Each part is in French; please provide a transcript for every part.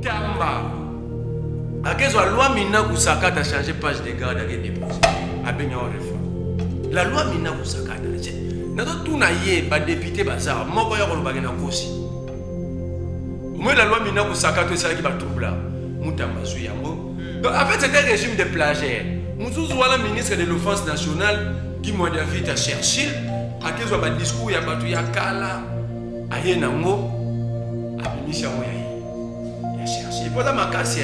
Moutamba. À quelle loi Mina Kusaka a changé page de garde avec des déposés. À Benyan réforme. La loi Mina Kusaka a changé. N'a tout naïe, pas député bazar. Moi, je vais vous dire aussi. Moi, la loi Mina Kusaka, tout ça qui va trouble là. Moutamba Suyango. Donc, en fait, c'était un régime de plagiat. Moussous Ouala, ministre de l'Offense nationale, qui m'a dit à Churchill, à quel soit le discours, il y a battu Yakala, à Yenango, à Benicia Moyaï. Il y a Churchill. Pendant ma casse,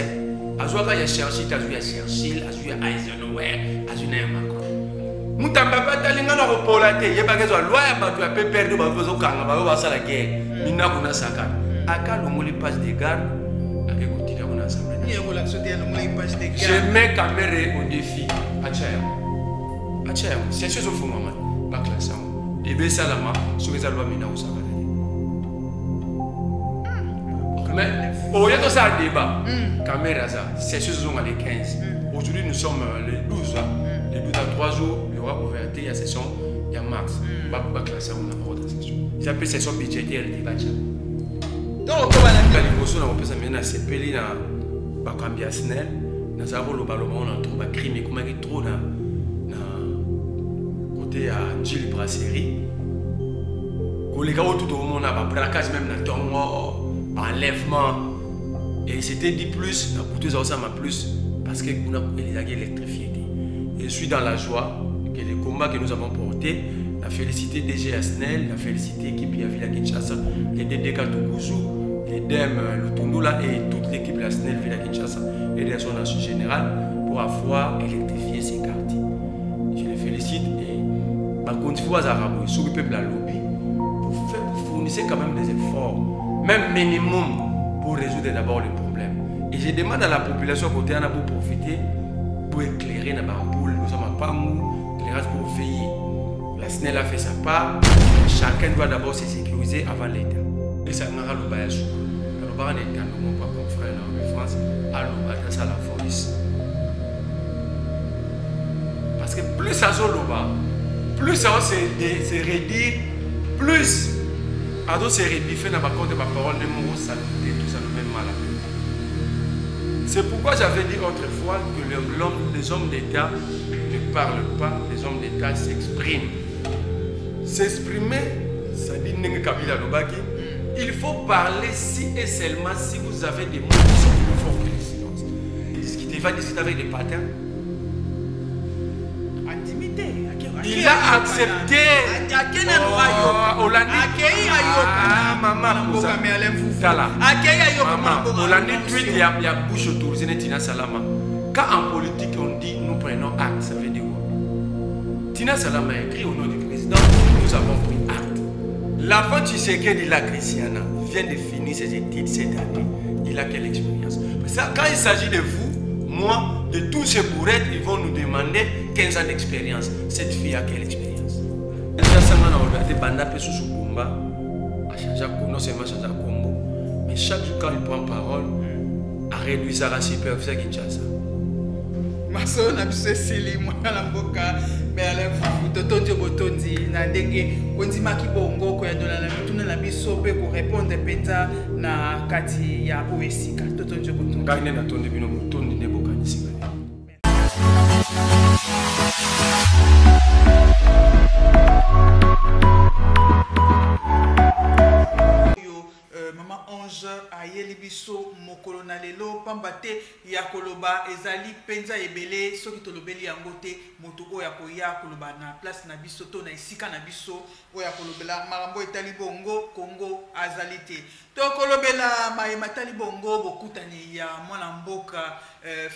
à Zouaka, il y a Churchill, à Churchill, à Eisenhower, à Macron. Moutamba Batalinga na repolate, il y a pas que la loi, il y a battu à peu perdre, il y a besoin de la guerre. Mina Kuna Saka. À quel moment les pages de garde, à quel côté on a assemblé. Je mets caméra au défi. Achaya, c'est chose au fond, maman. Pas classant. Et bien, ça, sur les lois, Mina ou ça va. Mais, au lieu de ça, débat, caméra, c'est chose au les 15. Aujourd'hui, nous sommes les 12. Les 12 à 3 jours, il y aura ouverture, il y a session, il y a mars. Pas classant, on n'a pas de session. Ils appellent session budgétaire, le débat. Donc, comment on a dit que nous avons fait ça, maintenant, c'est pelé dans Bakambia Snell. Nous avons le ballon, on a trouvé un crime, et comment il y a trop dans côté à Gilles Brasserie. Les gars, tout le monde a un braquage, même dans un enlèvement. Et c'était dit plus, pour tous ça m'a plus, parce que nous avons électrifié. Et je suis dans la joie que les combats que nous avons portés, la félicité DG Snell, la félicité l'équipe de Villa Kinshasa, les DDK Tokuzu, les DEM Lutundula et toute l'équipe de la Snell Villa Kinshasa et de son nation générale pour avoir électrifié ces quartiers. Je les félicite et par contre, il faut sur le peuple à lobby pour fournir quand même des efforts, même minimum, pour résoudre d'abord les problèmes. Et je demande à la population côté pour profiter pour éclairer dans la boule, nous sommes pas mou, éclairage pour veiller. La SNEL a fait sa part, chacun doit d'abord se sécuriser avant l'État. Et ça n'a pas le bail. Le bail n'est pas mon confrère en France, à l'État, la police. Parce que plus ça se loba, plus ça se rédit, plus à d'autres se rédit, dans ma compte de ma parole, de mon ça tout ça nous met mal. C'est pourquoi j'avais dit autrefois que les hommes d'État ne parlent pas, les hommes d'État s'expriment. S'exprimer, ça dit Kabila Lobaki, il faut parler si et seulement si vous avez des mots qui sont plus forts que le silence. Discuter, va discuter avec des patins. Il a accepté. Quand en politique on dit nous prenons acte, ça veut dire quoi? Tina Salama a écrit au nom du président, nous avons pris acte. L'enfant Tshisekedi de la Christiana vient de finir ses études cette année. Il a quelle expérience? Quand il s'agit de vous, moi, de tous ces bourrettes, ils vont nous demander 15 ans d'expérience. Cette fille a quelle expérience? Non seulement changer Congo, mais chaque jour quand il prend parole, à réduire sa superficie Kinshasa. Maso na biso sili mwana la mboka mais ala fufu totonjo botondi na ndenge ondima kibongo ko ya dola na mituna na biso pe ko répondre peta na kati ya oesika totonjo botondi ngane na tonde bino botondi ne bokanisi ngane. Ayeli biso mokolo na lelo pambate ya koloba ezali penza ebele soki tolobeli yango te moto oya koya koloba na place na biso to na isika na biso oya kolobela marambo etali bongo Kongo azali te to kolobela mayema tali bongo bokutani ya mwana mboka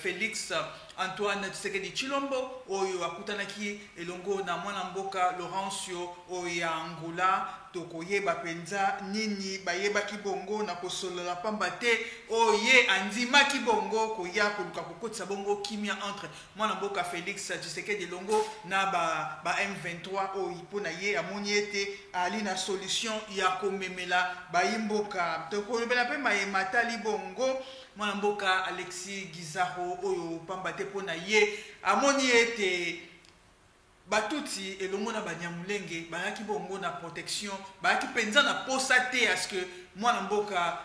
Félix Antoine Tshisekedi Tshilombo oyo akutanaki elongo na mwana mboka Laurencio oya Angola tokoyeba penza nini bayebaki bongo na kosolola pamba te oye andimaki bongo koya koluka kokotisa bongo kimia entre mwana mboka Félix Tshisekedi elongo na ba M23 oyo mpona ye amoni ete ali na solution ya komemela bayimboka tokolobela pe mayema tali bongo mwana mboka Alexis Gizaro oyo pamba te pona ye amoni ete batuti elongo na banyamulenge bayaki bongo na protection bayaki penza na posa te parce que mwana mboka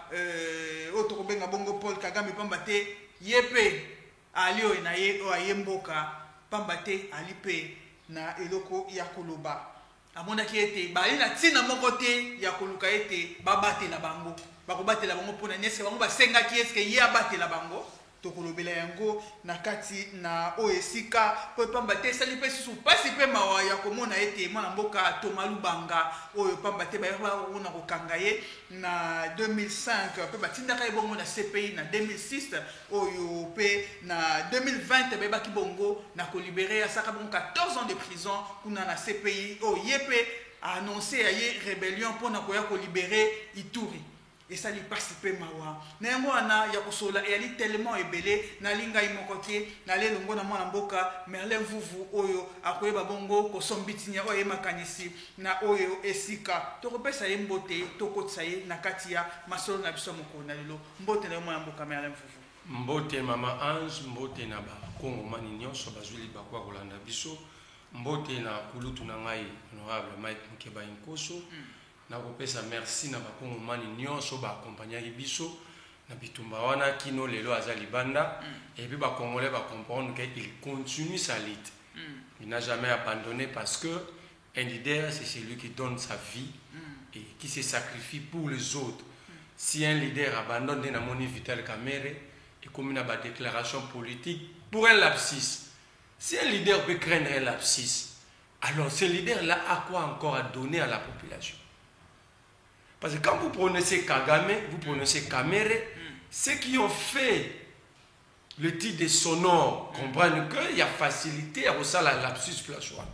otokobenga bongo Paul Kagame ngambi pamba te yepe ali oyo na ye oyo aye mboka pamba te ali pe na eloko ya koloba amonaki ete bali na ntina moko te ya koluka ete babatela bango bakobatela bango mpona nyeske bango basengaki eske ye abatela bango tokolobela yango na kati na oyo esika mpo pamba te esali mpe susu mpasi mpe mawa ya komona ete mwana mboka Thomas Lubanga oyo pamba te bayaki bakona kokanga ye na 2005 mpe batindaka ye bongo na CPI na 2006 oyo mpe na 2020 bayebaki bongo na kolibere asaka bongo 14 ans de prison kuna na CPI oyo ye mpe aannonce ya ye rébellion mpona koya kolibere Ituri esali pasi mpe mawa na yango wana ya kosola eyali tellement ebele nalingai moko te nalelongo na mwana mboka Merlin Mvuvu oyo akoyeba bongo kosombitinya oyo ye makanisi na oyo esika tokopesa ye mbote tokotisa ye na kati ya masolo na biso mokolo na lelo mbote na yo mwana mboka Merlin Mvuvu. Mbote mama Ange, mbote na bakongomani nyonso bazwi libaku ya kolanda biso, mbote na kulutu na ngai honorable Mike Mukeba Nkoso. Na kopesa merci na bakongomani nyonso baakompagnaki biso na bitumba wana kino lelo aza libanda et puis bakongolais comprendre qu'il continue sa lutte. Il n'a jamais abandonné parce que un leader c'est celui qui donne sa vie et qui se sacrifie pour les autres. Si un leader abandonne dans mon Vital Kamerhe et comme une déclaration politique pour un lapsus, si un leader peut craindre un lapsus, alors ce leader là a quoi encore à donner à la population? Parce que quand vous prononcez Kagame, vous prononcez Kamerhe, ceux qui ont fait le titre de sonore comprennent qu'il y a facilité à ça la lapsus plachoir.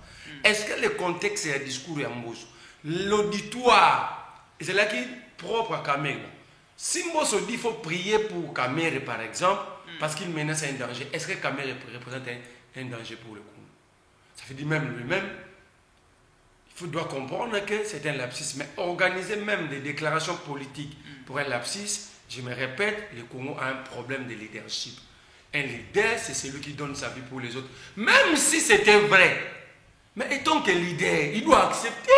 Est-ce que le contexte est un discours en Mbosso? L'auditoire, c'est là qui est propre à Kamerhe. Si Mbosso dit qu'il faut prier pour Kamerhe par exemple, parce qu'il menace un danger, est-ce que Kamerhe représente un danger pour le Congo? Ça veut dire même lui-même. Il doit comprendre que c'est un lapsus, mais organiser même des déclarations politiques pour un lapsus, je me répète, le Congo a un problème de leadership. Un leader, c'est celui qui donne sa vie pour les autres. Même si c'était vrai, mais étant que leader, il doit accepter.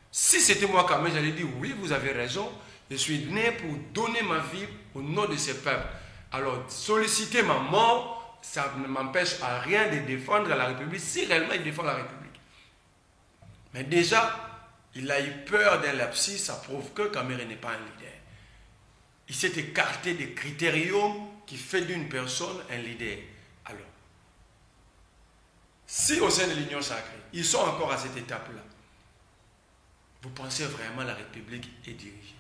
Si c'était moi quand même, j'allais dire oui, vous avez raison, je suis né pour donner ma vie au nom de ce peuple. Alors, solliciter ma mort, ça ne m'empêche à rien de défendre la République, si réellement il défend la République. Mais déjà, il a eu peur d'un lapsus, ça prouve que Kamerhe n'est pas un leader. Il s'est écarté des critériums qui fait d'une personne un leader. Alors, si au sein de l'Union sacrée, ils sont encore à cette étape-là, vous pensez vraiment la République est dirigée?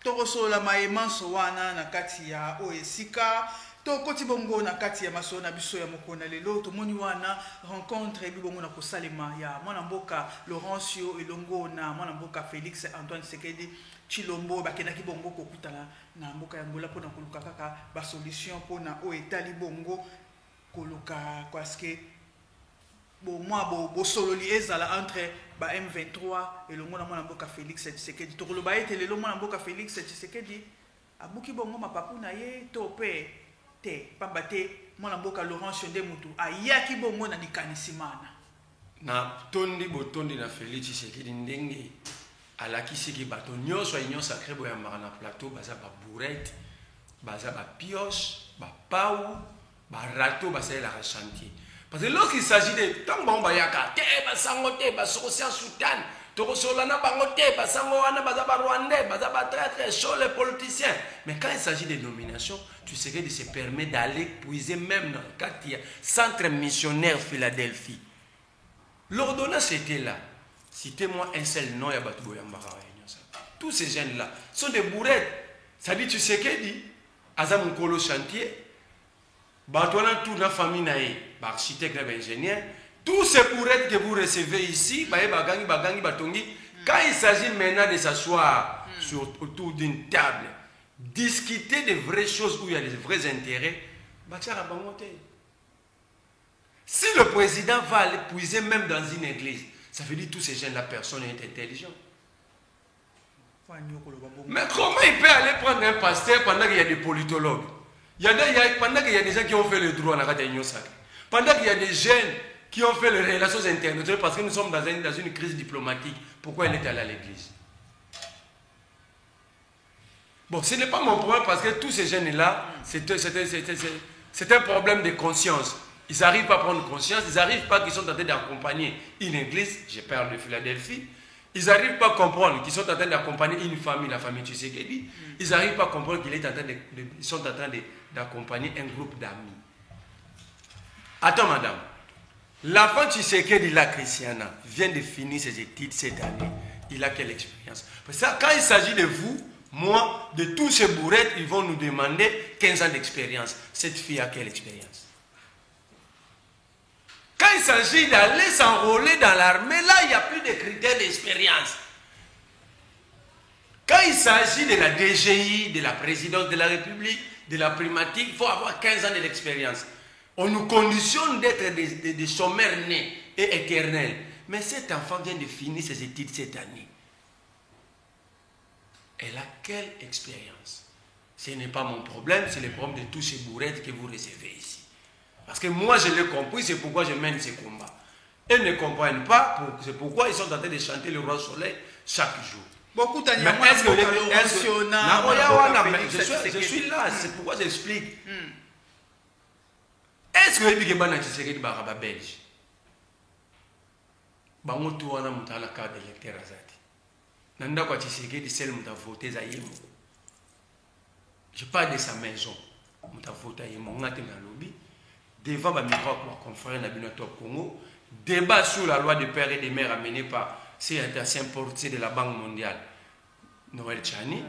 Tokosola maemanso wana na kati ya oesika tokoti bongo na kati ya maso na biso ya mokona lelo tomoni wana rencontre bibongo na kosalema ya mwana mboka Laurencio elongo na mwana mboka Félix Antoine Tshisekedi Chilombo bakendaki bongo kokutana na mboka ya Angola pona koluka kaka ba solution pona o etali bongo koluka parce que bon moi bo sololi ezala entre ba M23 elongo na mwana mboka Félix Tshisekedi tokoloba ete lelo mwana mboka Félix Tshisekedi abuki bongo mapapu na ye to pe pamba te mwana mboka Laurencio nde mutu ayaki bongo na likanisi mana na tondi botondi na Félix Tshisekedi ndenge alakisiki bato nyonso union sacrée boyambaka na plateau baza ba bourrette baza ba pioche ba pau ba râteau basalelaka chantier. Parce que lorsqu'il s'agit de tant bon bayaka te basango te basocien soutane tokosolana bango te basango wana baza ba rwandais baza ba traître chaud les politiciens. Mais quand il s'agit de nominations, tu sais qu'il se permet d'aller puiser même dans le cadre du centre missionnaire Philadelphie. L'ordonnance était là. Citez-moi un seul nom ya batu boyambaka. Tous ces jeunes-là sont des bourrettes. Ça dit tu sais qu'il dit Azam Nkolo chantier Batouana toute la famille naïe, architecte et ingénieur, tous ces bourrettes que vous recevez ici, quand il s'agit maintenant de s'asseoir autour d'une table, discuter des vraies choses où il y a des vrais intérêts, si le président va aller puiser même dans une église, ça veut dire que tous ces jeunes-là, personne n'est intelligent. Mais comment il peut aller prendre un pasteur pendant qu'il y a des politologues? Pendant qu'il y a des gens qui ont fait le droit à l'Union sacrée, pendant qu'il y a des jeunes qui ont fait les relations internationales, parce que nous sommes dans une crise diplomatique, pourquoi elle est allée à l'église? Bon, ce n'est pas mon problème parce que tous ces jeunes-là, c'est un problème de conscience. Ils n'arrivent pas à prendre conscience, ils n'arrivent pas qu'ils sont en train d'accompagner une église, je parle de Philadelphie, ils n'arrivent pas à comprendre qu'ils sont en train d'accompagner une famille, la famille Tshisekedi, ils n'arrivent pas à comprendre qu'ils sont en train d'accompagner un groupe d'amis. Attends madame, l'enfant Tshisekedi, la Christiana, vient de finir ses études cette année, il a quelle expérience? Parce que quand il s'agit de vous, moi, de tous ces bourrettes, ils vont nous demander 15 ans d'expérience. Cette fille a quelle expérience? Quand il s'agit d'aller s'enrôler dans l'armée, là, il n'y a plus de critères d'expérience. Quand il s'agit de la DGI, de la présidence de la République, de la primatique, il faut avoir 15 ans d'expérience. On nous conditionne d'être des chômeurs nés et éternels. Mais cet enfant vient de finir ses études cette année. Elle a quelle expérience? Ce n'est pas mon problème, c'est le problème de tous ces bourrettes que vous recevez ici. Parce que moi, je l'ai compris, c'est pourquoi je mène ces combats. Ils ne comprennent pas, c'est pourquoi ils sont en train de chanter le roi soleil chaque jour. Beaucoup de je suis là, c'est pourquoi j'explique. Est-ce que les gens qui sont baraba belge, bango tu wana mutala carte d'électeur azati. Nanda kwa Tshisekedi seul muta voter za yemo. Je parle de sa maison. Muta voter yemo ngate na lobby. Devant ma micro pour confrère na bino top Congo, débat sur la loi de père et de mère amenée par ces anciens portiers de la Banque mondiale. Noël Tchani.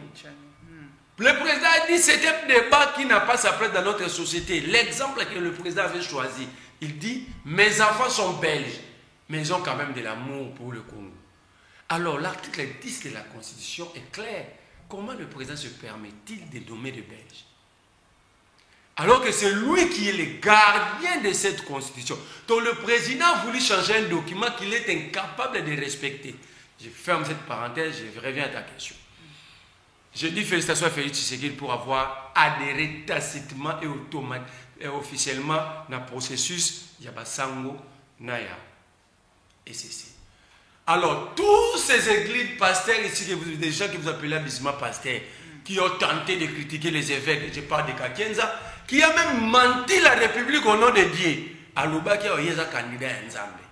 Le président a dit c'est un débat qui n'a pas sa place dans notre société. L'exemple que le président avait choisi, il dit mes enfants sont belges, mais ils ont quand même de l'amour pour le Congo. Alors l'article 10 de la Constitution est clair. Comment le président se permet-il de nommer des Belges? Alors que c'est lui qui est le gardien de cette Constitution. Donc le président a voulu changer un document qu'il est incapable de respecter. Je ferme cette parenthèse, je reviens à ta question. Je dis félicitations à Félix Tshisekedi pour avoir adhéré tacitement et officiellement dans le processus Yabasango Naya SCC. Alors, tous ces églises pasteurs ici, des gens qui vous appellent Bisma pasteur, qui ont tenté de critiquer les évêques, je parle de Kakenza, qui a même menti la République au nom de Dieu. Alouba qui a eu un candidat ensemble.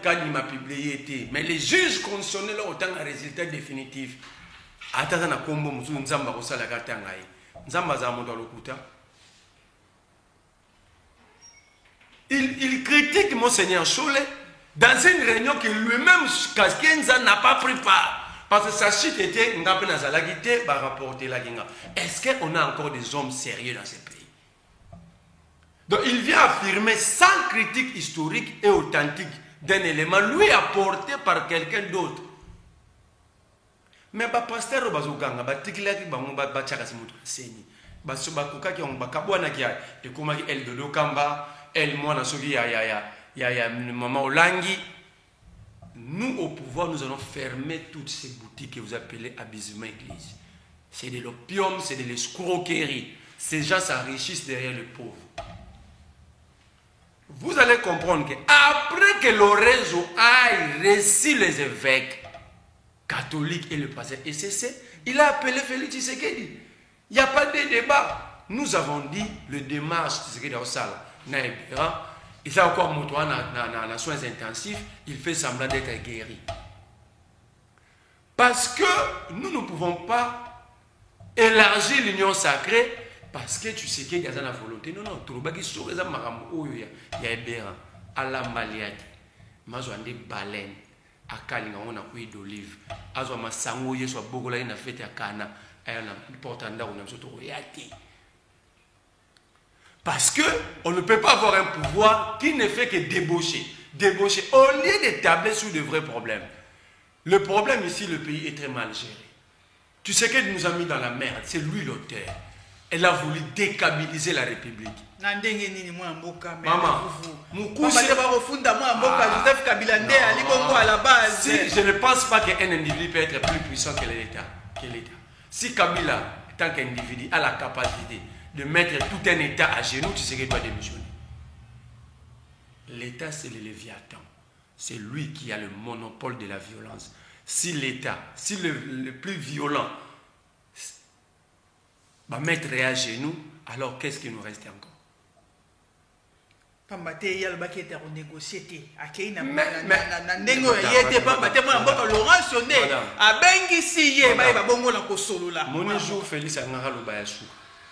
Quand il m'a publié, mais les juges constitutionnels ont autant un résultat définitif. Il critique Monseigneur Cholet dans une réunion que lui-même Kakenza n'a pas pris part. Parce que sa chute était est-ce qu'on a encore des hommes sérieux dans ce pays? Donc il vient affirmer sans critique historique et authentique d'un élément lui apporté par quelqu'un d'autre. Mais le pasteur bazoganga batikilaki bango bachaka simutu seni basobakoka ki on bakabwana ki e koma ki el dodo kamba el mwana soki ya maman Olangi. Nous au pouvoir nous allons fermer toutes ces boutiques que vous appelez abusement église. C'est de l'opium, c'est de l'escroquerie. Ces gens s'enrichissent derrière les pauvres. Vous allez comprendre que après que Lorenzo aille reçu les évêques catholiques et le pasteur SCC, il a appelé Félix Tshisekedi. Il n'y a pas de débat. Nous avons dit le démarche Tshisekedi au Sal, Naïbera, il fait encore motoir dans soins intensifs, il fait semblant d'être guéri. Parce que nous ne pouvons pas élargir l'union sacrée parce que tu sais qu'il y a la volonté. Non, non, tout le monde qui sort, il y a des alambaliaki, mazouande baleine, à Kalinga, on a cuit d'olive, azouama sango, il y a soit bogola, il y a fait à Kana, il y a un portanda, on a surtout réati. Parce qu'on ne peut pas avoir un pouvoir qui ne fait que débaucher. Débaucher au lieu de tabler sur de vrais problèmes. Le problème ici, le pays est très mal géré. Tu sais qu'elle nous a mis dans la merde. C'est lui l'auteur. Elle a voulu décabiliser la République. Maman, si je ne pense pas qu'un individu peut être plus puissant que l'État. Si Kabila, tant qu'individu, a la capacité de mettre tout un État à genoux, tu sais qu'il doit démissionner. L'État, c'est le Léviathan. C'est lui qui a le monopole de la violence. Si l'État, si le plus violent mettre à genoux, alors qu'est-ce qui nous reste encore? Pambate ya le baki était renégocié akei na ndengo yete pambate mo mboka Laurent Sonné abengi siye ba bongo la ko solola mon jour Félix Angara loba ya sou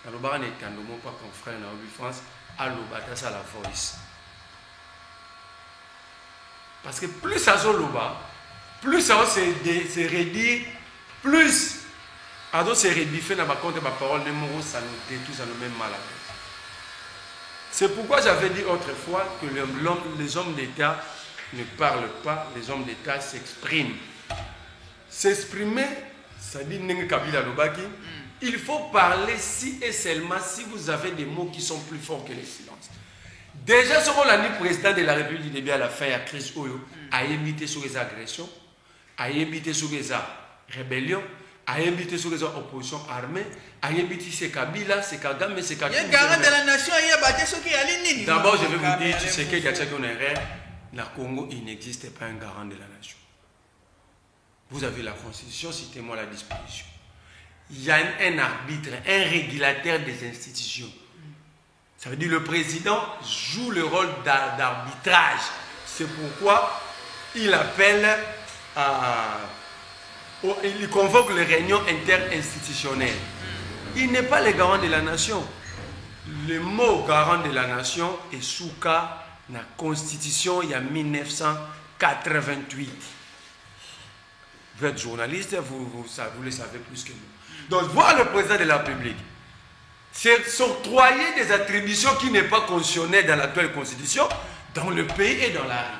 aloba na etando mon pas confrère na Obi France aloba ta ça la voice parce que plus ça loba plus ça se redire plus ado se rebiffer na ba compte ba parole numéro ça nous détruit ça nous met mal à l'aise. C'est pourquoi j'avais dit autrefois que les hommes d'État ne parlent pas, les hommes d'État s'expriment. S'exprimer, ça dit Nengue Kabila Lobaki, il faut parler si et seulement si vous avez des mots qui sont plus forts que les silences. Déjà, selon l'année président de la République du début à la fin, il y a Chris Oyo, a évité sur les agressions, a évité sur les rébellions, a évité sur les oppositions armées, a évité c'est Kabila, c'est Kagame, c'est Kagame. Il y a garant de la nation, il y a battu ce qui est allé. D'abord, je vais vous dire, tu sais qu'il y a une erreur. Dans le Congo, il n'existe pas un garant de la nation. Vous avez la Constitution, citez-moi la disposition. Il y a un arbitre, un régulateur des institutions. Ça veut dire que le président joue le rôle d'arbitrage. C'est pourquoi il appelle il convoque les réunions interinstitutionnelles. Il n'est pas le garant de la nation. Le mot garant de la nation est sous cas dans la Constitution il y a 1988. Vous êtes journaliste, vous le savez plus que nous. Donc, voir le président de la République, c'est s'octroyer des attributions qui n'est pas constitutionnelles dans l'actuelle Constitution, dans le pays et dans la rue.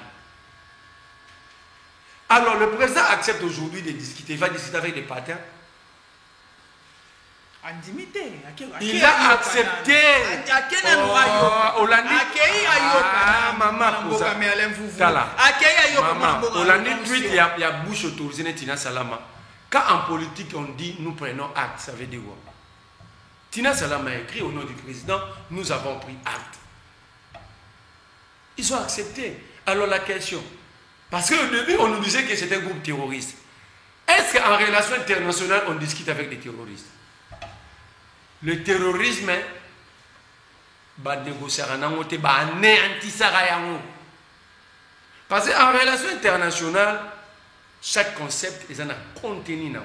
Alors, le président accepte aujourd'hui de discuter. Il va discuter avec des patins. Il a accepté. Il y a bouche autorisée. Quand en politique on dit nous prenons acte, ça veut dire quoi? Tina Salama a écrit au nom du président, nous avons pris acte. Ils ont accepté. Alors la question, parce qu'au début on nous disait que c'était un groupe terroriste. Est-ce qu'en relation internationale on discute avec des terroristes? Le terrorisme, parce qu'en relation internationale, chaque concept est contenu.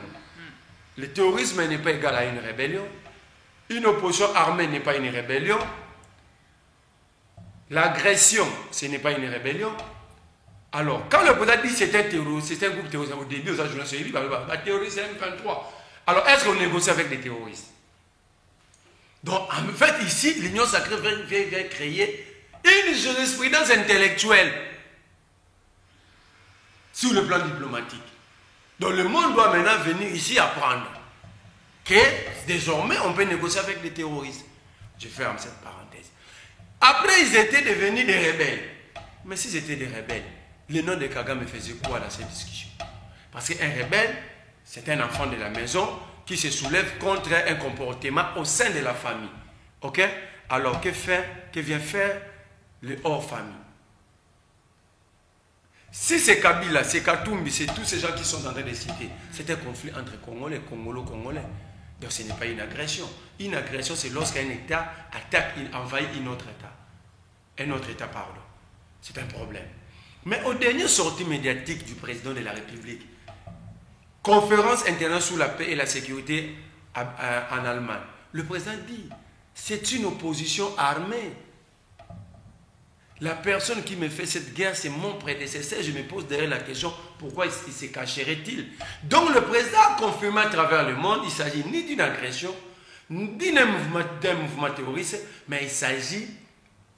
Le terrorisme n'est pas égal à une rébellion. Une opposition armée n'est pas une rébellion. L'agression, ce n'est pas une rébellion. Alors, quand le président dit que c'est un terroriste, c'est un groupe terroriste, au début, aux journalistes, il dit que terroriste, c'est M23. Alors, est-ce qu'on négocie avec des terroristes? Donc, en fait, ici, l'Union sacrée vient créer une jurisprudence intellectuelle sur le plan diplomatique. Donc, le monde doit maintenant venir ici apprendre que désormais, on peut négocier avec des terroristes. Je ferme cette parenthèse. Après, ils étaient devenus des rebelles. Mais s'ils étaient des rebelles, le nom de Kagame faisait quoi dans cette discussion? Parce qu'un rebelle, c'est un enfant de la maison qui se soulève contre un comportement au sein de la famille. Ok? Alors, que vient faire le hors-famille? Si c'est Kabila, c'est Katumbi, c'est tous ces gens qui sont en train de citer, c'est un conflit entre Congolais, Congolais. Donc, ce n'est pas une agression. Une agression, c'est lorsqu'un État attaque, il envahit un autre État. Un autre État, pardon. C'est un problème. Mais aux dernières sorties médiatiques du président de la République, conférence internationale sur la paix et la sécurité en Allemagne. Le président dit, c'est une opposition armée. La personne qui me fait cette guerre, c'est mon prédécesseur. Je me pose derrière la question, pourquoi il se cacherait-il? Donc le président a confirmé à travers le monde, il ne s'agit ni d'une agression, ni d'un mouvement terroriste, mais il s'agit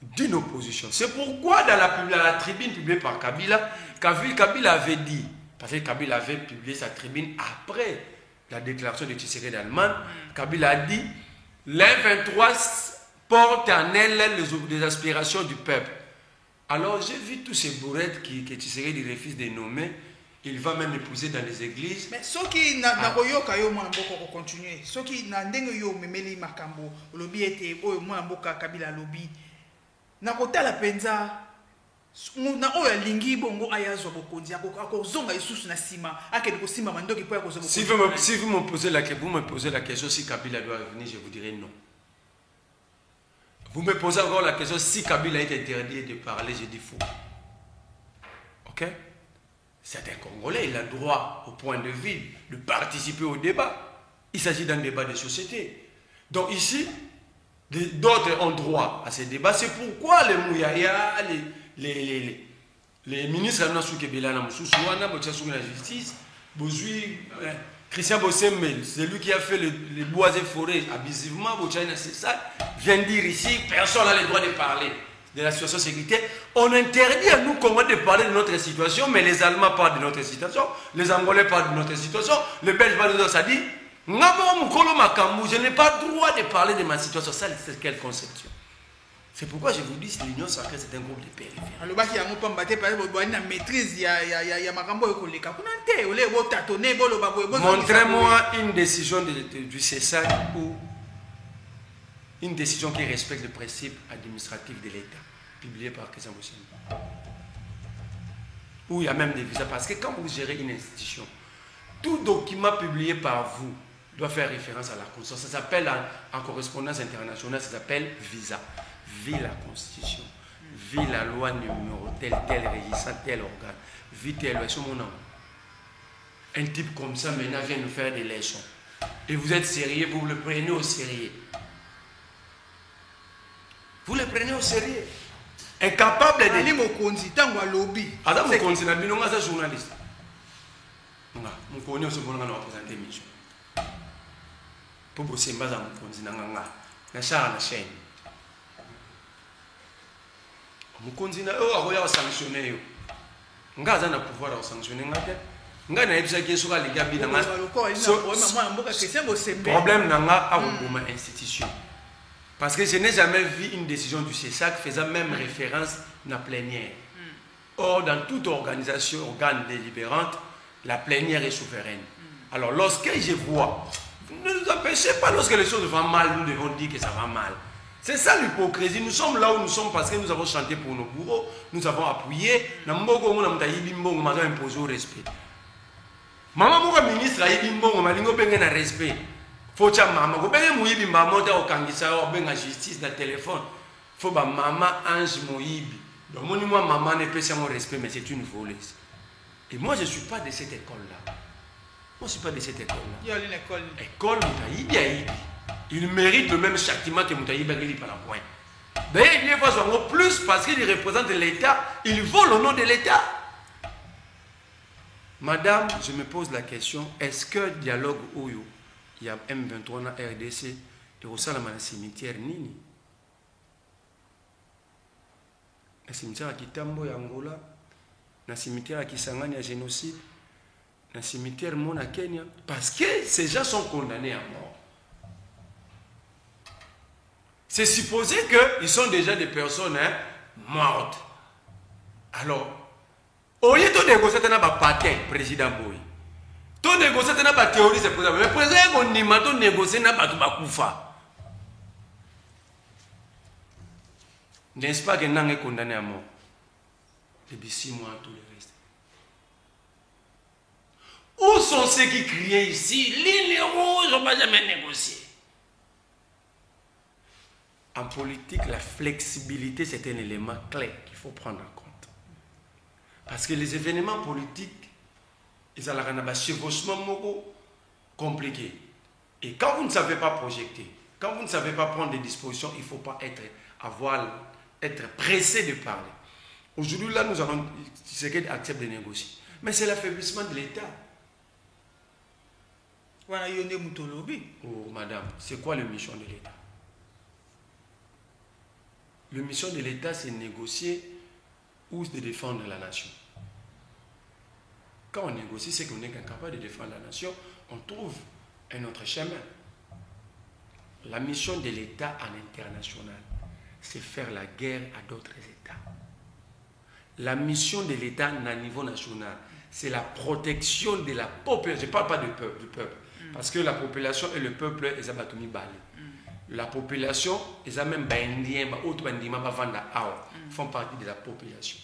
d'une opposition. C'est pourquoi dans la tribune publiée par Kabila, Kabila avait dit, parce que Kabila avait publié sa tribune après la déclaration de Tshisekedi d'Allemagne. Kabila a dit l'M23 porte en elle les aspirations du peuple. Alors j'ai vu tous ces bourrettes que Tshisekedi refuse de nommer. Il va même épouser dans les églises. Mais ceux qui n'ont pas continué, ceux qui n'ont pas memeli lobby était Kabila lobby. Nakota la penza na oyo alingi bongo ayazwa bokonzi akozonga lisusu na nsima akende kosimba mandoki mpo ya kozwa bokonzi. Si vous me posez la question si Kabila doit revenir, je vous dirai non. Vous me posez encore la question si Kabila est interdit de parler, je dis faux. Ok? C'est un Congolais, il a droit au point de vue de participer au débat. Il s'agit d'un débat de société. Donc ici, d'autres ont droit à ces débats. C'est pourquoi les Mouyaya, les ministres de la justice, Christian Bossemel, c'est lui qui a fait les bois et forêts abusivement, c'est ça, vient dire ici, personne n'a le droit de parler de la situation sécuritaire. On interdit à nous Congolais de parler de notre situation, mais les Allemands parlent de notre situation, les Angolais parlent de notre situation, les Belges parlent de notre situation. Je n'ai pas le droit de parler de ma situation. Ça, c'est quelle conception? C'est pourquoi je vous dis que l'Union sacrée, c'est un groupe de périphéries. Montrez-moi une décision du CESAC ou une décision qui respecte le principe administratif de l'État, publiée par Christian Bossemel. Où il y a même des visas. Parce que quand vous gérez une institution, tout document publié par vous doit faire référence à la Constitution. Ça s'appelle en correspondance internationale, ça s'appelle visa. Vie la Constitution, vie la loi numéro tel régissant tel organe, vie tel loi, c'est mon nom. Un type comme ça maintenant vient nous faire des leçons. Et vous êtes sérieux, vous le prenez au sérieux. Vous le prenez au sérieux. Incapable de... Ali Mokonzi, tango lobby. Adam Mokonzi, na binonga sa journaliste. Mon connaît aussi bon on présenter mission. Pour bosser base à Mokonzi na nganga. Na char na chaîne. Mokonzi na akoya sanctionner yo. Nga za na pouvoir de sanctionner ngate. Nga na ebisa ke soka liga bi na nga. Problème na nga a uma institution. Parce que je n'ai jamais vu une décision du CESAC faisant même référence à la plénière. Or, dans toute organisation, organe délibérante, la plénière est souveraine. Alors, lorsque je vois, ne nous empêchez pas, lorsque les choses vont mal, nous devons dire que ça va mal. C'est ça l'hypocrisie. Nous sommes là où nous sommes parce que nous avons chanté pour nos bourreaux, nous avons appuyé. Nous avons imposé au respect. Maman, mon ministre a dit que respect. Faut que maman, quand on a maman au Kangisa, on a justice dans le téléphone. Faut que maman ange Moïbi. Donc moi maman ne peut pas mon respect, mais c'est une voleuse. Et moi je ne suis pas de cette école-là. Moi je ne suis pas de cette école-là. Il y a une école. École Moutaïbi Aïbi. Il mérite le même châtiment que Moutaïbi Aïbi par la pointe. D'ailleurs, il va en plus parce qu'il représente l'État. Il vole au nom de l'État. Madame, je me pose la question, est-ce que le dialogue Oyo, il y a M23 na RDC, et au sein de la cimetière Nini? Le cimetière à Kitambo et Angola, le cimetière à Kisangani à génocide, le cimetière Mona Kenya, parce que ces gens sont condamnés à mort. C'est supposé qu'ils sont déjà des personnes mortes. Alors, au lieu de négocier avec le patin, président Boy, tu négocies avec la théorie, c'est président. Mais le président, on négocie avec le Koufa. N'est-ce pas que nous sommes condamnés à mort? Depuis 6 mois, tout le reste. Où sont ceux qui criaient ici? Ligne rouge, on ne va jamais négocier. En politique, la flexibilité, c'est un élément clé qu'il faut prendre en compte. Parce que les événements politiques, ils ont un chevauchement compliqué. Et quand vous ne savez pas projeter, quand vous ne savez pas prendre des dispositions, il ne faut pas être pressé de parler. Aujourd'hui, là, nous avons ce qui accepte de négocier. Mais c'est l'affaiblissement de l'État. Oh, madame, c'est quoi la mission de l'État? La mission de l'État, c'est négocier ou de défendre la nation. Quand on négocie, c'est qu'on n'est incapable de défendre la nation, on trouve un autre chemin. La mission de l'État en international, c'est faire la guerre à d'autres États. La mission de l'État à niveau national, c'est la protection de la population. Je ne parle pas du peuple. Parce que la population et le peuple, ils ont battu balé. La population, ils ont même indiens, font partie de la population.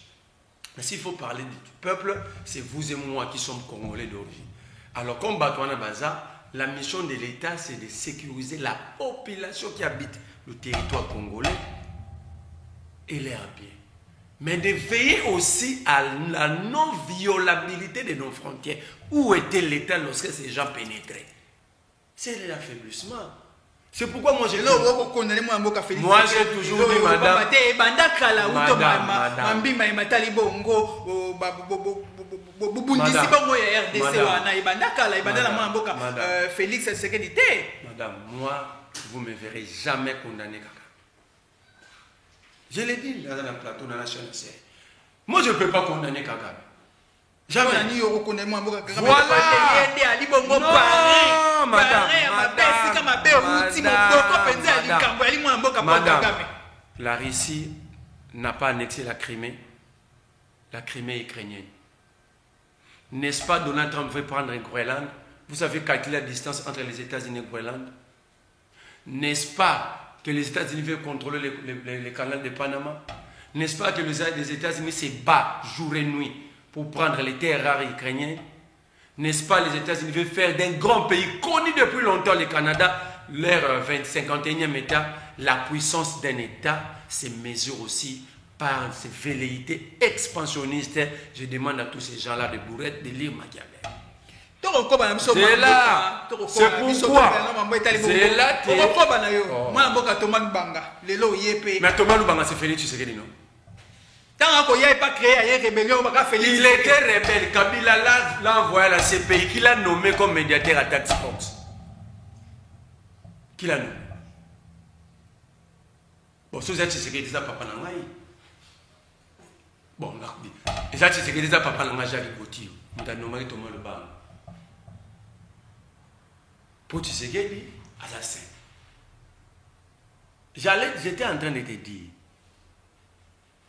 Mais s'il faut parler du peuple, c'est vous et moi qui sommes Congolais d'origine. Alors, comme Batouana Baza, la mission de l'État, c'est de sécuriser la population qui habite le territoire congolais et l'air bien. Mais de veiller aussi à la non-violabilité de nos frontières. Où était l'État lorsque ces gens pénétraient? C'est l'affaiblissement. C'est pourquoi moi j'ai toujours dit, madame, madame, moi, vous ne me verrez jamais condamné Kaka. Je l'ai dit dans un plateau dans la chaîne. Moi, je ne peux pas condamner Kaka. Jamais. Voilà. Madame, la Russie n'a pas annexé la Crimée. La Crimée est ukrainienne. N'est-ce pas Donald Trump veut prendre le Groenland? Vous savez calculer la distance entre les États-Unis et le Groenland? N'est-ce pas que les États-Unis veulent contrôler le canal de Panama? N'est-ce pas que les États-Unis se battent jour et nuit pour prendre les terres rares ukrainiennes? N'est-ce pas les États-Unis veulent faire d'un grand pays connu depuis longtemps, le Canada, leur 51e État? La puissance d'un État se mesure aussi par ses velléités expansionnistes. Je demande à tous ces gens-là de bourrettes de lire Machiavel. C'est là. C'est pourquoi. C'est là. Mais Thomas Lubanga, c'est Félix Tshisekedi, non? Il était rebelle. Kabila l'a envoyé à la CPI, qu'il a nommé comme médiateur à Tax Force. Qui l'a nommé? Bon, si vous êtes Tshisekedi, ça papa n'a pas. Bon, on a dit. Et ça, Tshisekedi, ça papa n'a pas jamais voté. On a nommé Thomas Lubanga. Pour Tshisekedi, assassin. J'étais en train de te dire,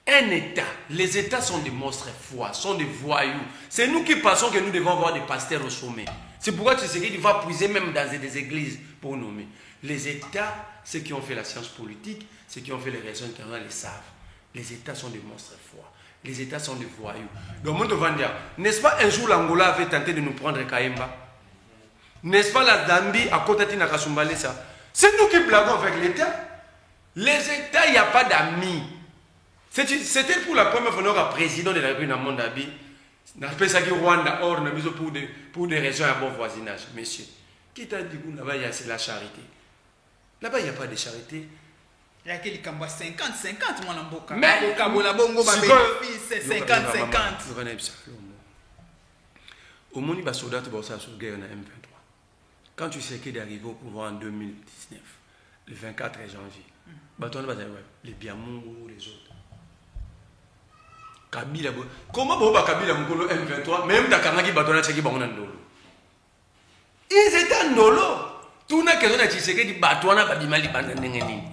un État, les États sont des monstres froids, sont des voyous. C'est nous qui pensons que nous devons avoir des pasteurs au sommet. C'est pourquoi Tshisekedi va puiser même dans des églises pour nommer. Les États, ceux qui ont fait la science politique, ceux qui ont fait les relations internationales, les savent. Les États sont des monstres froids. Les États sont des voyous. Donc, moi, je vais dire, n'est-ce pas un jour l'Angola avait tenté de nous prendre Kaemba? N'est-ce pas la Zambie à côté de Nakasumbale ça? C'est nous qui blaguons avec l'État. Les États, il n'y a pas d'amis. C'était pour la première fois que le président de la République dans le monde d'Abi. On appelle ça Rwanda, or, pour des raisons à bon voisinage. Monsieur, qui t'a dit que là-bas, c'est la charité? Là-bas, il n'y a pas de charité. Il y a quelqu'un qui a 50-50, mon amboka. Mais, c'est 50-50. Au monde, il y a des soldats qui sont sur la guerre en M23. Quand tu sais qu'il est arrivé au pouvoir en 2019, le 24 janvier, les Biamourou, les autres. Kabila, comment vous Kabila Mukolo M23, même Takanaki Batona Tcheki Bangonandolo? Ils étaient en Nolo. Tout n'a que l'on dit que Batouana Babimali Bananengeni.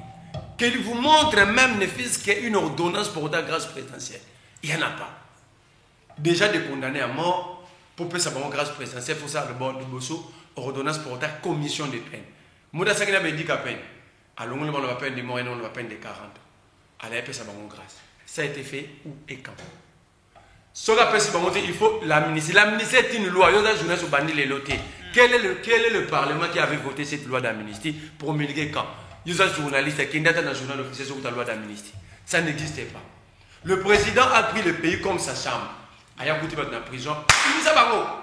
Qu'il vous montre même ne fût qu'une ordonnance pour la grâce présidentielle. Il n'y en a pas. Déjà des condamnés à mort pour faire sa grâce présidentielle, il faut ça le bord de Bosso, ordonnance pour la commission des peines. Mouda Sakina me dit qu'à peine. À l'onglet, on va peine de mort et non on va peine de 40 ans. À la sa grâce. Ça a été fait où et quand? Ce qu'on appelle il faut l'amnistie. L'amnistie est une loi. Il y a une journée sur Bandi les lotés. Quel est le Parlement qui avait voté cette loi d'amnistie pour promulguer quand? Il y a un journaliste qui est dans le journal officiel sur la loi d'amnistie. Ça n'existait pas. Le président a pris le pays comme sa chambre. Il a coûté dans la prison. Il dit ça va.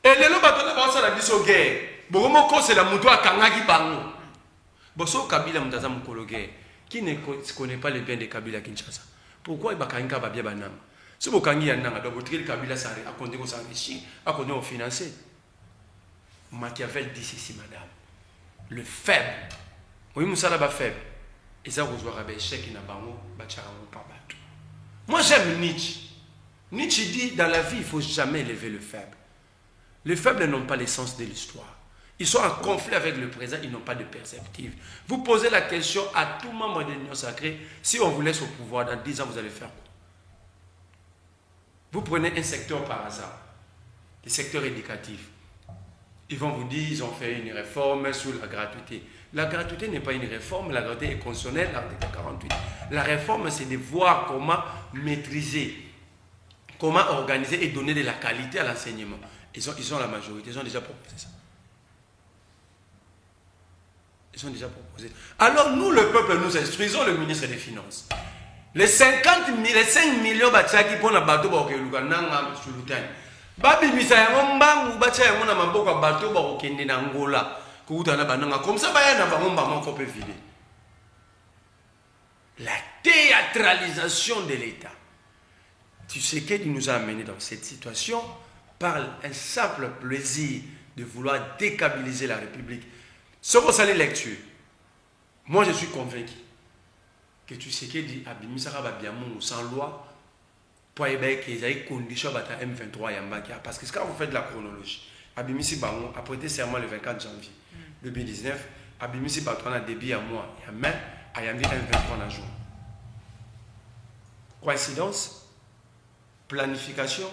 Et les lois sont la mission guerre. Bon, c'est la moto à Kangaki Bango. Bon, so Kabila Mutaza Mukolo guerre. Qui ne connaît pas les biens de Kabila Kinshasa? Pourquoi il va Kanga Babia Banam? Si vous Kangi Yananga, donc votre Kabila a compté qu'on s'enrichit, a compté qu'on finance. Machiavel dit ceci, madame. Le faible. Oui, Moussa là faible. Et ça, vous aurez un échec qui n'a pas battu. Moi, j'aime Nietzsche. Nietzsche dit dans la vie, il ne faut jamais élever le faible. Les faibles n'ont pas l'essence de l'histoire. Ils sont en conflit avec le présent, ils n'ont pas de perspective. Vous posez la question à tout membre de l'Union sacrée, si on vous laisse au pouvoir, dans 10 ans, vous allez faire quoi? Vous prenez un secteur par hasard, le secteur éducatif. Ils vont vous dire, ils ont fait une réforme sur la gratuité. La gratuité n'est pas une réforme, la gratuité est constitutionnelle, l'article 48. La réforme, c'est de voir comment maîtriser, comment organiser et donner de la qualité à l'enseignement. Ils sont la majorité, ils ont déjà proposé ça. Ils ont déjà proposé. Alors nous, le peuple, nous instruisons le ministre des Finances. Les 5 millions qui pour la bateau pour que le Ghana sur le terrain. Babi misa yango mbangu bacha yango na maboko bateau ba kokende na Angola. Comme ça, la théâtralisation de l'État. Tu sais qu'il nous a amené dans cette situation par un simple plaisir de vouloir décabiliser la République. Ce que ça les lectures, moi je suis convaincu que tu sais qu'il dit Abimisara Babiamou sans loi pour qu'il y ait des conditions à M23 Yambakia. Parce que quand vous faites de la chronologie, Abimisi Bango a prêté serment le 24 janvier 2019. Abimisi Batouana débit à moi, il y a même à Yambi M23 dans jour. Coïncidence, planification,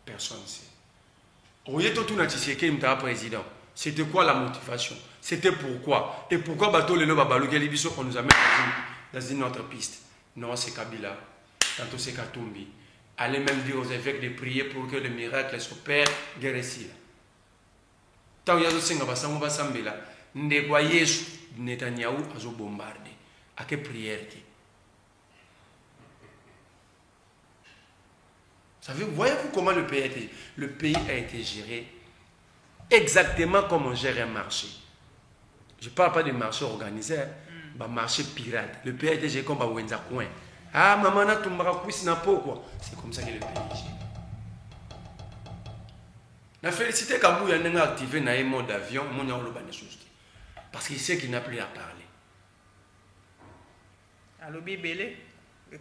personne ne sait. Oyeto Tunatiséké Mtara président. C'était quoi la motivation? C'était pourquoi? Et pourquoi Bato Lelo Babalou Galibiso on nous amène dans une autre piste? Non, c'est Kabila. Tantôt c'est Katumbi. Allez même dire aux évêques de prier pour que le miracle s'opère. Guéressi. Tant yazo senga basango basambela. Ndekwa Yesu Netanyahu azo bombardé. À quelle prière? Voyez-vous comment le pays a été géré exactement comme on gère un marché. Je ne parle pas de marché organisé, mais marché pirate. Le pays a été géré comme un Wenza coin. Ah, maman, tu m'as quoi. C'est comme ça que le pays est géré. La félicité quand vous avez activé un mode d'avion, parce qu'il sait qu'il n'a plus à parler. Alors, Bébélé. Il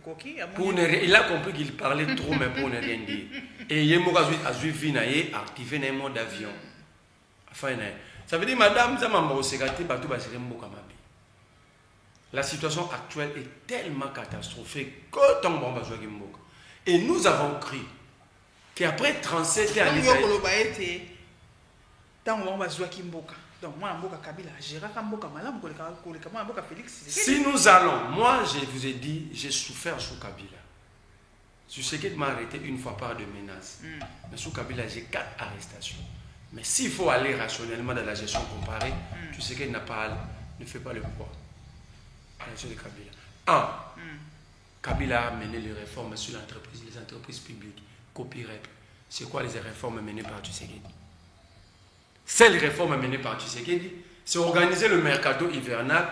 a compris qu'il parlait trop, mais pour ne rien dire. Et il a activé un mode d'avion. Ça veut dire, madame, la situation actuelle est tellement catastrophique que tant qu'on va jouer Mboka. Et nous avons cru qu'après 37 ans, si nous allons, moi je vous ai dit, j'ai souffert sous Kabila. Je sais qu'il m'a arrêté une fois par de menaces. Mais sous Kabila, j'ai 4 arrestations. Mais s'il faut aller rationnellement dans la gestion comparée, tu sais qu'il ne fait pas le poids à la gestion de Kabila. 1. Kabila a mené les réformes sur l'entreprise, les entreprises publiques. Copyrep. C'est quoi les réformes menées par Tshisekedi? Celle réforme menée par Tshisekedi, c'est organiser le mercato hivernal.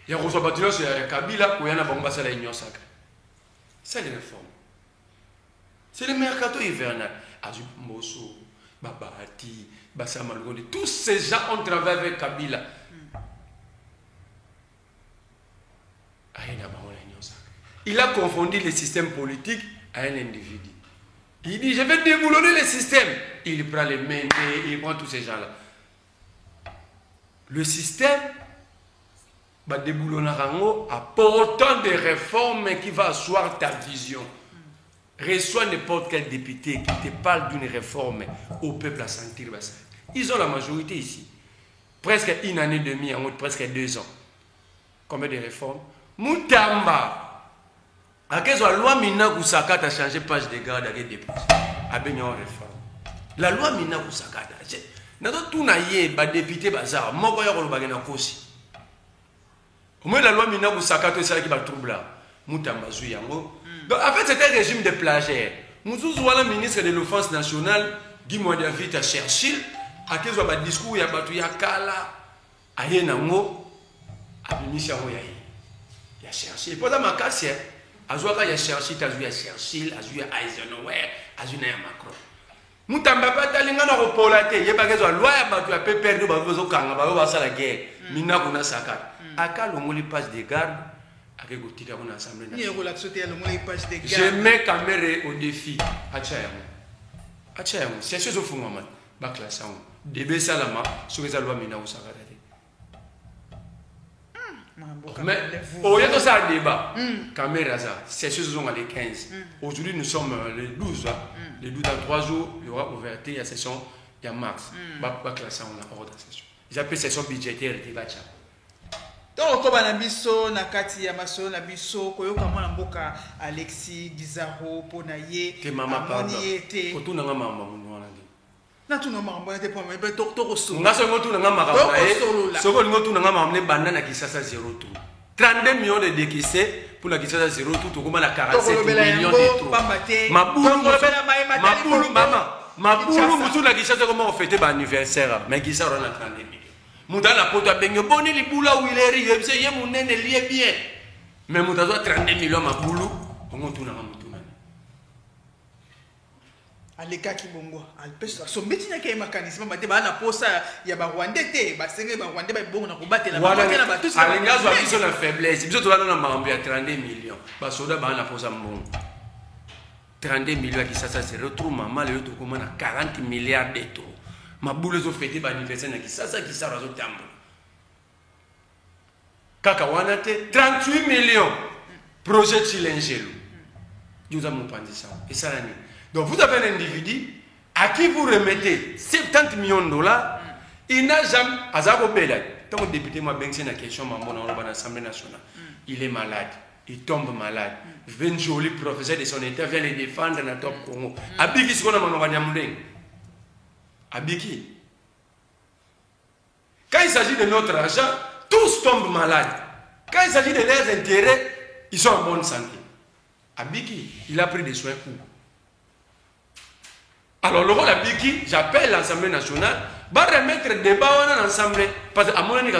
Il y a reçu bâtiment sur Kabila où il y a un bomba sur la Union sacrée. C'est les réformes. C'est le mercato hivernal. Azub Mosso, Babati, Bassamalgoni, tous ces gens ont travaillé avec Kabila. Il a confondu les systèmes politiques à un individu. Il dit, je vais déboulonner le système. Il prend les mains, il prend tous ces gens-là. Le système va déboulonner apportant des réformes qui vont asseoir ta vision. Reçois n'importe quel député qui te parle d'une réforme au peuple à sentir. Ils ont la majorité ici. Presque une année et demie, presque 2 ans. Combien de réformes? Moutamba. À quelle loi Mina Goussaka a changé page de garde avec des députés. La loi Mina Goussaka a changé. Nous avons député bazar. Moi, je vais vous dire. Au moins, la loi Mina Goussaka a changé qui trouble là. Moutamba Zouyango. Donc, en fait, c'est un régime de plagiaire. Nous avons le ministre de l'Offense nationale, Guy Moïdavit à Churchill. À quel soit le discours, il y a Batou Yakala, à Yenango, à Bimisha Moyaï. Il y a Churchill. Et pendant ma casse, Azouaka ya Churchill, Azouya Churchill, Azouya Eisenhower, Azouya Macron. Moutamba Batalinga na repolate, Yebagezo, loi ya Batou ya pe perdu, Bagozo Kanga, Bago Basa la guerre, Mina Guna Sakat. Aka l'ongoli passe des gardes, avec Gotika mon assemblée nationale. Je mets Kamere au défi. Achayamo, c'est ce que je fais moi, Baklasan. Débé Salama, sur les lois Mina ou Sakat. Mais au lieu de ça, débat, caméra, c'est ce sont les 15. Aujourd'hui, nous sommes les 12. Les 12 dans 3 jours, il y aura ouverture, il y a session, il y a mars. Classé, on a hors de session. ils appellent session budgétaire de Bacha. Donc, comme on a biso, na kati ya maso na biso, koyo kama na mboka Alexis Gizaro Ponaye, amoni ete. Kotu nanga mama mwana ndi. Na tu nanga mama ete pour me to koso. Nga so ngotu nanga mama na. So ngotu nanga mama ne banda na Kisasa 0 tout. 32 millions de décaissés pour la Kisasa 0 tout, tokoma na 47 millions de tout. Mabulu mama. Mabulu mutu na Kisasa comment on fêter ba anniversaire, mais Kisasa on a 32 millions. Moudana poto a bengo boni li bula wileri yebse ye munene lié bien. Mais moutazo 32 millions mabulu, on tuna mutuna. Aleka ki bongo, alpesa so metina ke makanisme mate ba na posa ya ba Rwandais te, ba senge ba Rwandais ba bongo na kobatela ba batela ba tous. Alinga zo biso na faiblesse, biso to na mambo ya 32 millions. Ba soda ba na posa mbongo. 32 millions qui ça se retrouve maman le to comme na 40 milliards d'euros. Ma boule zo fêté ba anniversaire na Kisasa Kisasa zo tambo. Kaka wana te 38 millions projet Chilengelo. Nous avons pensé ça. Et ça l'année. Donc vous avez un individu à qui vous remettez 70 millions de dollars, il n'a jamais Azako Bela. Tant que député m'a bien la question maman dans l'Assemblée nationale. Il est malade, il tombe malade. 20 jolis professeurs de son état viennent les défendre dans le top Congo. Abiki ce qu'on a manoué. Abiki. Quand il s'agit de notre argent, tous tombent malades. Quand il s'agit de leurs intérêts, ils sont en bonne santé. Abiki, il a pris des soins où? Alors, le rôle d'Abiki, j'appelle l'Assemblée nationale, va remettre le débat en ensemble. Parce que à mon avis,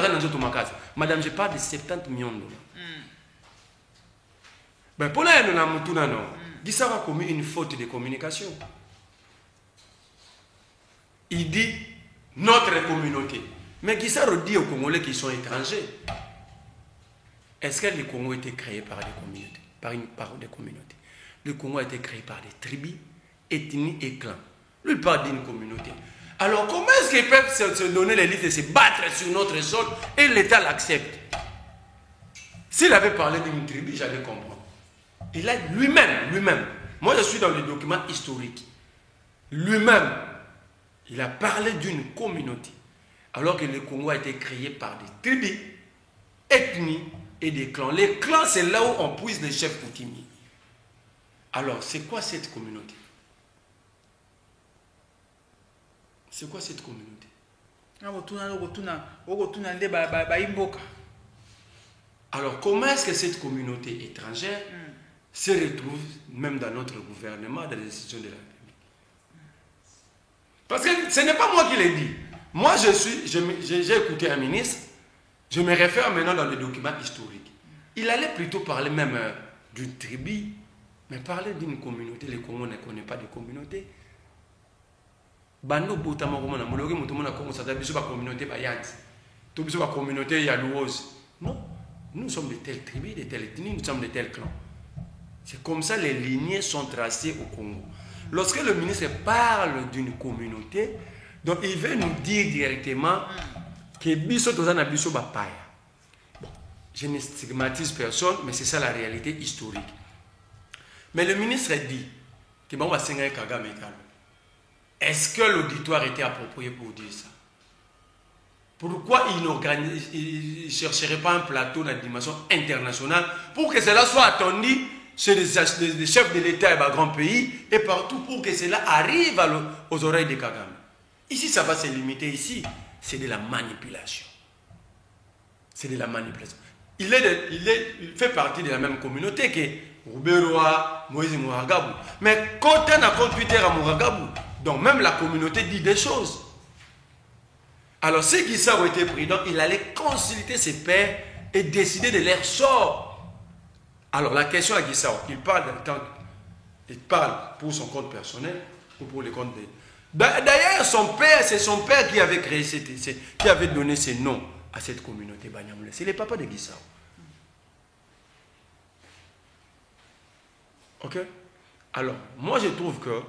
madame, je parle de 70 millions de dollars. Ben, pour l'instant, nous avons commis une faute de communication. Il dit notre communauté. Mais qui ça dit aux Congolais qui sont étrangers? Est-ce que le Congo a été créé par des communautés? Par des communautés. Le Congo a été créé par des tribus, ethnies et clans. Lui, il parle d'une communauté. Alors, comment est-ce qu'ils peuvent se donner les listes de se battre sur notre sol et l'État l'accepte? S'il avait parlé d'une tribu, j'allais comprendre. Il a lui-même, moi je suis dans les documents historiques, lui-même, il a parlé d'une communauté, alors que le Congo a été créé par des tribus, ethnies et des clans. Les clans, c'est là où on puise les chefs coutumiers. Alors, c'est quoi cette communauté? C'est quoi cette communauté? Alors, comment est-ce que cette communauté étrangère se retrouve même dans notre gouvernement, dans les institutions de la République? Parce que ce n'est pas moi qui l'ai dit. Moi, j'ai écouté un ministre, je me réfère maintenant dans les documents historiques. Il allait plutôt parler même d'une tribu, mais parler d'une communauté. Les Congos ne connaissent pas de communauté. Bando botama comme na mologi mutu mona Congo ça biso ba communauté ba yanti. To biso ba communauté ya louose. Non, nous sommes de telles tribus, de telles ethnies, nous sommes de tels clans. C'est comme ça les lignées sont tracées au Congo. Lorsque le ministre parle d'une communauté, donc il veut nous dire directement que biso tozana biso ba paya. Bon, je ne stigmatise personne, mais c'est ça la réalité historique. Mais le ministre dit que bon va senga Kagame Kalo. Est-ce que l'auditoire était approprié pour dire ça? Pourquoi il ne chercherait pas un plateau de dimension internationale pour que cela soit attendu chez les chefs de l'État et des grands pays et partout pour que cela arrive aux oreilles de Kagame? Ici, ça va se limiter ici. C'est de la manipulation. C'est de la manipulation. Il fait partie de la même communauté que Rouberoa, Moïse Mouragabou. Mais quand on a compte Twitter à Mouragabou, donc même la communauté dit des choses. Alors ceux qui savent été prudents, il allait consulter ses pairs et décider de leur sort. Alors la question à Guissao, il parle pour son compte personnel ou pour le compte de... D'ailleurs, son père, c'est son père qui avait créé qui avait donné ce nom à cette communauté Banyamulé. C'est le papa de Guissao. Ok? Alors, moi je trouve que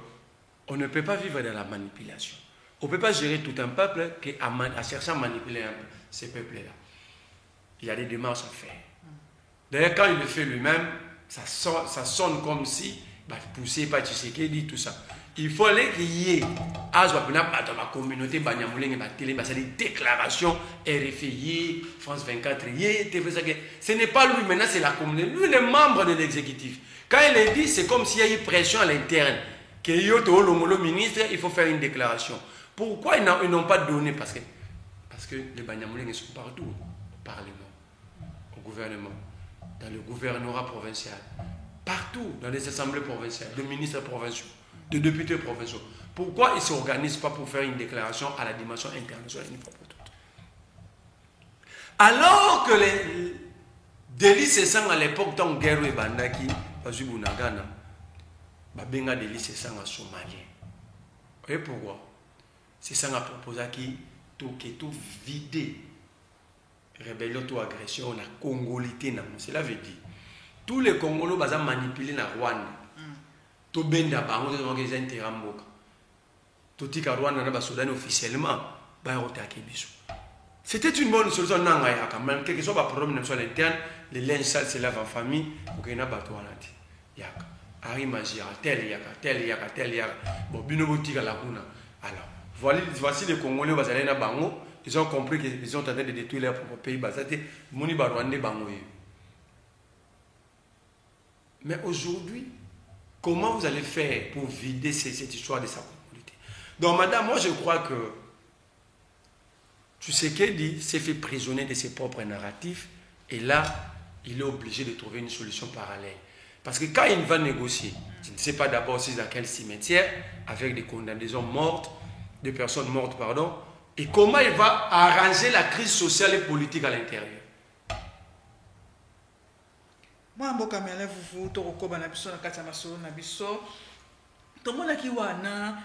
on ne peut pas vivre dans la manipulation. On ne peut pas gérer tout un peuple à chercher à manipuler ces peuples-là. Il y a des démarches à faire. D'ailleurs, quand il le fait lui-même, ça sonne comme si, poussé par Tshisekedi, tout ça. il fallait qu'il y ait la communauté Banyamulenge, des déclarations RFI, France 24, ce n'est pas lui maintenant, c'est la communauté. Lui, il est membre de l'exécutif. Quand il est dit, c'est comme s'il y a eu pression à l'interne. Que le ministre, il faut faire une déclaration. Pourquoi ils n'ont pas donné? Parce que les Banyamulenge sont partout, au Parlement, au gouvernement, dans le gouvernorat provincial, partout, dans les assemblées provinciales, de ministres provinciaux, de députés provinciaux. Pourquoi ils ne s'organisent pas pour faire une déclaration à la dimension internationale une fois pour toutes? Alors que les délits cessants à l'époque, dans la guerre et Bandaki, parce que Bunagana, Babenga délits cessants à Somalien. Vous voyez pourquoi? C'est ça qu'on a proposé qui tout vider. Rébellion, tout agression, la congolité. Cela veut dire tous les Congolais ont manipulé la Rwanda. Tout benda bango de l'organisation Teramboka. Tout tika Rwanda na Soudan officiellement. C'était une bonne solution. Même quel que soit le problème sur l'interne, les linges sales se lavent en famille. Pour qu'il y ait un bateau en ati. Yaka. Ari magia, tel yaka. Bon, bino tika la kuna. Alors, voici les Congolais bazalé na bango. Ils ont compris qu'ils sont en train de détruire leur propre pays. Moni ba Rwanda bango. Mais aujourd'hui, comment vous allez faire pour vider cette histoire de sa communauté? Donc, madame, moi je crois que Tshisekedi s'est fait prisonnier de ses propres narratifs et là, il est obligé de trouver une solution parallèle. Parce que quand il va négocier, je ne sais pas d'abord si c'est dans quel cimetière, avec des condamnations mortes, des personnes mortes, pardon, et comment il va arranger la crise sociale et politique à l'intérieur. Moi, mboka mele vuvu to koba na biso na kati ya masolo na biso. Tomonaki wana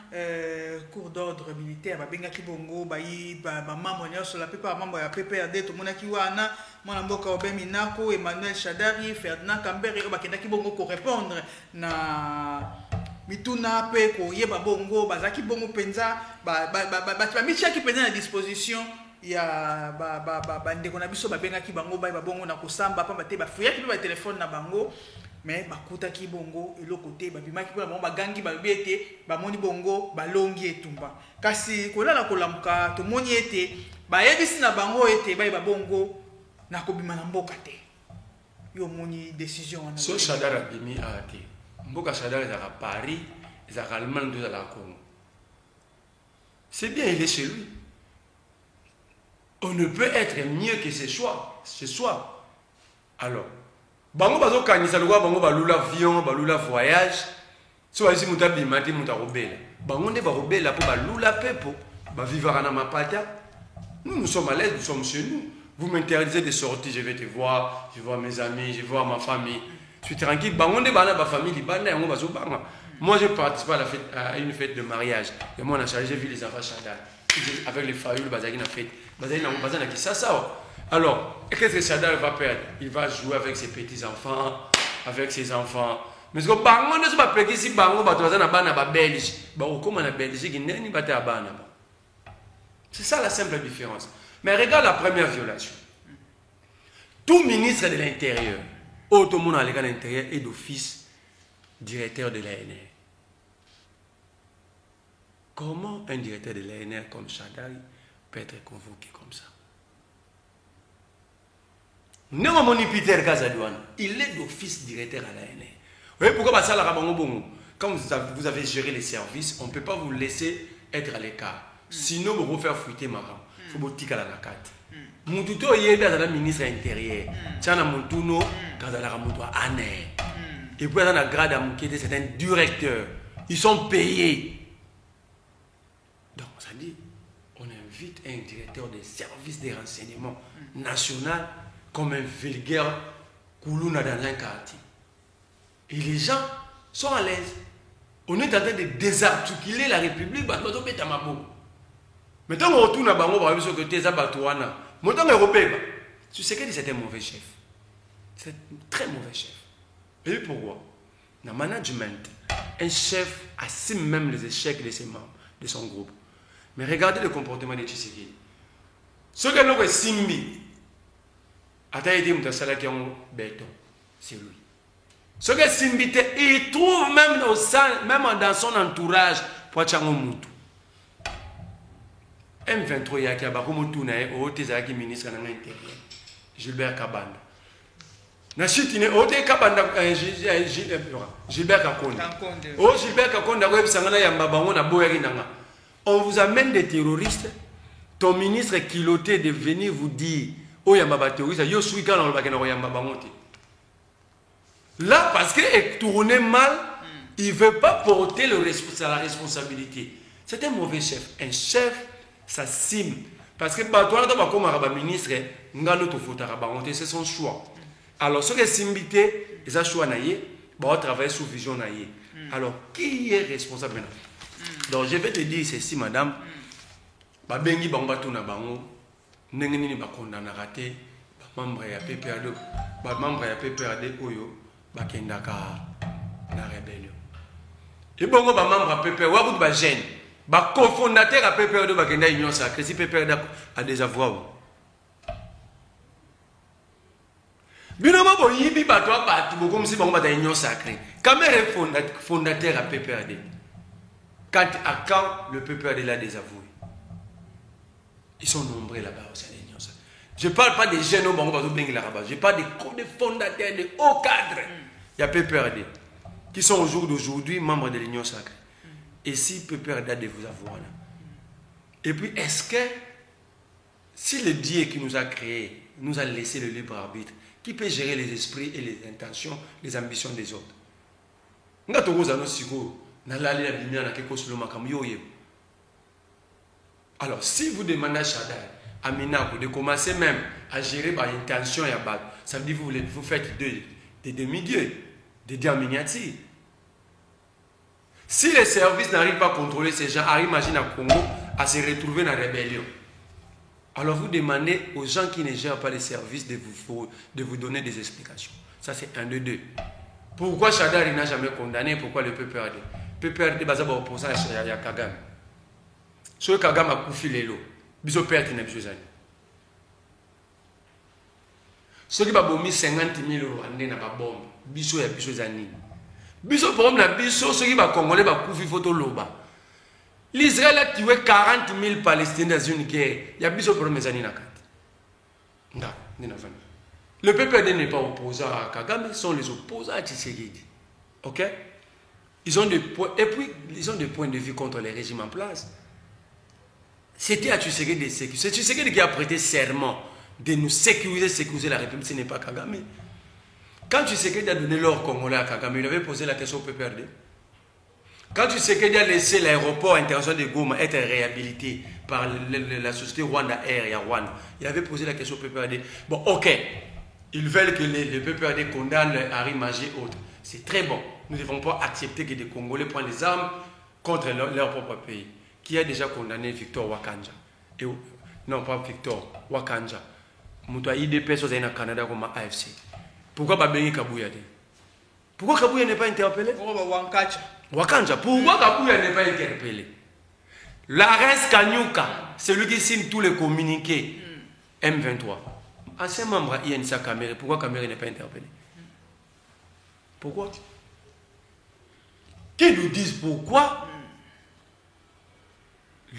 cours d'ordre militaire babengaki bongo bayi ba mambo nyonso la plupart mambo ya PPRD tomonaki wana mwana mboka Obemi Nako Emmanuel Shadari Ferdinand Kambere bakendaki bongo ko répondre na mituna pe ko yeba bongo bazaki bongo penza ba michaki penza na disposition ya ndeko na biso babengaki bango bongo na kosamba pamba te bafuyaki ba téléphone na bango mais bakutaki bongo eloko te babimaki pona bango bagangi babete bamoni bongo balongi etumba kasi kolala kolamuka tomoni ete bayebisi na bango ete bongo na kobima na mboka te yo moni décision wana so Shadara bimi ate mboka Shadara za Paris za Allemagne de la Congo. C'est bien, il est chez lui. On ne peut être mieux que ce soir. Alors, bango bazo kanisa lwa bango balula avion, balula voyage. So ici mutabi mati mutarobela. Bango ne ba robela pour balula pepo, ba vivre na mapata. Nous sommes à l'aise, nous sommes chez nous. Vous m'interdisez de sortir, je vais te voir, je vois mes amis, je vois ma famille. Je suis tranquille. Bango ne bana ba famille libana yango bazo banga. Moi, j'ai participé à une fête de mariage. Et moi, on a chargé, j'ai vu les enfants Shadar. Avec les faillots, le bazar qui a fait. Alors, qu'est-ce que Shadar va perdre? Il va jouer avec ses petits-enfants, avec ses enfants. Mais ce que Bango ne se pas péqué si Bango va trouver un bana à Belgique. Comment la Belgique n'est pas à Bana. C'est ça la simple différence. Mais regarde la première violation. Tout ministre de l'Intérieur, tout le monde à l'intérieur est d'office directeur de l'ANR. Comment un directeur de l'ANR comme Shadari peut être convoqué comme ça? Non, mon Peter Kazadouane, il est d'office directeur à l'ANR. Vous voyez pourquoi ça la quand vous avez géré les services, on ne peut pas vous laisser être à l'écart. Sinon, vous allez faire fuiter ma rame. Il faut vous tirer à la carte. Moututo y est dans le ministre intérieur. Tiana Moutuno, Kazadara Moutoua, ANR. Et puis, dans la grade à Moukete, c'est un directeur. Ils sont payés. Donc, ça dit, on invite un directeur des services de renseignement national comme un vulgaire Koulouna dans un quartier. Et les gens sont à l'aise. On est en train de désarticuler la République. Maintenant, on retourne à Bango, on va voir que tu es à Batouana. Maintenant, européen, tu sais que c'est un mauvais chef. C'est un très mauvais chef. Et pourquoi? Dans le management, un chef assume même les échecs de ses membres, de son groupe. Mais regardez le comportement de Tshisekedi. Ce que nous avons Simbi, c'est lui. Ce que Simbite, il trouve même dans son entourage pour Tchango Moutou. M23 il y a qui a beaucoup de au Tezaki ministre de l'Intérieur, Gilbert Kabanda. Na chute ne au te Kabanda Gilbert Kakonde. Oh Gilbert Kakonde web sangana ya mbabango na boyari nanga. On vous amène des terroristes. Ton ministre est culotté de venir vous dire oh ya mbaba terroriste yo suis quand on va na ya mbabango te. Là parce que est tourné mal, il ne veut pas porter la responsabilité. C'est un mauvais chef. Un chef ça cime parce que toi comme un ministre c'est son choix. Alors ce que Simbité ils ont choix naïe va travailler sous vision naïe. Alors qui est responsable maintenant? Donc je vais te dire ceci madame ba bengi bango batuna bango ndenge nini ba condamna raté ba membre ya PPRD oyo ba kendaka na rébellion. Et bongo ba membre ya PPRD wa ba jeune ba cofondateur à PPRD ba kenda union sacrée si PPRD a des avoirs. Binoma bo yibi ba toi ba comme si bango ba union sacrée. Camère fondateur à PPRD. Quand le PPRD a des avoués. Ils sont nombreux là-bas au sein de l'union sacrée. Je ne parle pas des jeunes au bango ba bengi là-bas. Je parle des fondateurs, des hauts cadres. Il y a PPRD qui sont au jour d'aujourd'hui membres de l'union sacrée. Et si PPRD a de vous avoir là. Et puis, est-ce que si le Dieu qui nous a créés nous a laissé le libre arbitre, qui peut gérer les esprits et les intentions, les ambitions des autres? Alors, si vous demandez à Shaddai, à Minago, de commencer même à gérer par intention et à battre, ça veut dire que vous faites des demi-dieux, des dieux en miniature. Si les services n'arrivent pas à contrôler ces gens, arrivent, imagine à Congo, à se retrouver dans la rébellion. Alors vous demandez aux gens qui ne gèrent pas les services de vous donner des explications. Ça c'est un de deux. Pourquoi Shaddai n'a jamais condamné? Pourquoi le PPRD? PPRD est opposé à Kagame. Ce Kagame a couffé les lots. Biso perte n'a besoin. Ceux qui ont mis 50 000 Rwandais dans la bombe, biso ya biso zani. Biso problème na biso ceux qui ba congolais ba couffé photo loba. L'Israël a tué 40 000 Palestiniens dans une guerre. Il y a biso problème zani na kat. Le PPRD n'est pas opposé à Kagame, ils sont les opposants à Tshisekedi. OK? Ils ont des points, et puis ils ont des points de vue contre les régimes en place. C'était à Tshisekedi de sécuriser. C'est Tshisekedi qui a prêté serment de nous sécuriser la République, ce n'est pas Kagame. Quand Tshisekedi a donné l'or congolais à Kagame, il avait posé la question au PPRD. Quand Tshisekedi a laissé l'aéroport international de Goma être réhabilité par la société Rwanda Air et Rwanda, il avait posé la question au PPRD. Bon, ok, ils veulent que le PPRD condamne Harry Magé et autres. C'est très bon. Nous ne devons pas accepter que des Congolais prennent des armes contre leur propre pays. Qui a déjà condamné Victor Wakanja. Et, non, pas Victor, Wakanja. Moutoua IDP sont au Canada comme AFC. Pourquoi Babengi Kabouya? Pourquoi Kabouya n'est pas interpellé? Wakanja. Pourquoi Kabouya n'est pas interpellé? Lares Kanyuka, celui qui signe tous les communiqués, M23. Ancien membre à INSA Kamere, pourquoi Kamere n'est pas interpellé? Pourquoi? Qu'ils nous disent pourquoi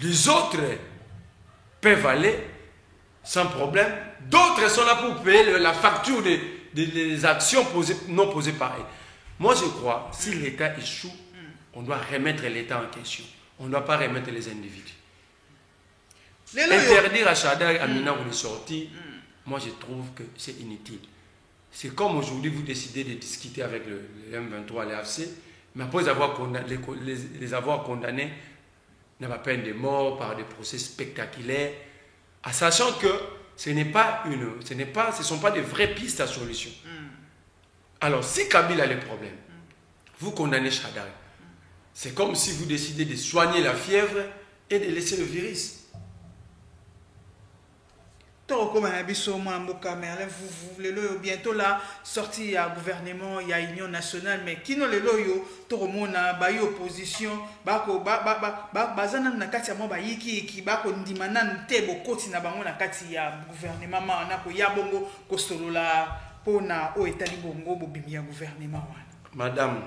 les autres peuvent aller sans problème. D'autres sont là pour payer la facture des actions non posées par eux. Moi, je crois, si l'État échoue, on doit remettre l'État en question. On ne doit pas remettre les individus. Interdire à Shaddai Amina de sortir, moi, je trouve que c'est inutile. C'est comme aujourd'hui, vous décidez de discuter avec le M23, les AFC, mais après les avoir condamnés, n'a pas peine de mort par des procès spectaculaires, en sachant que ce ne sont pas de vraies pistes à solution. Alors, si Kabila a les problèmes, vous condamnez Shaddai. C'est comme si vous décidez de soigner la fièvre et de laisser le virus. Bientôt là, sorti à gouvernement, il y a union nationale, mais qui n'ont les loyaux, tout le monde a baillé opposition, bazana na kati ya mba yiki ki bako ndimana ntebo koti na bango na kati ya gouvernement na ko ya bongo ko solola pona o etali bongo bobimi ya gouvernement wana. Madame,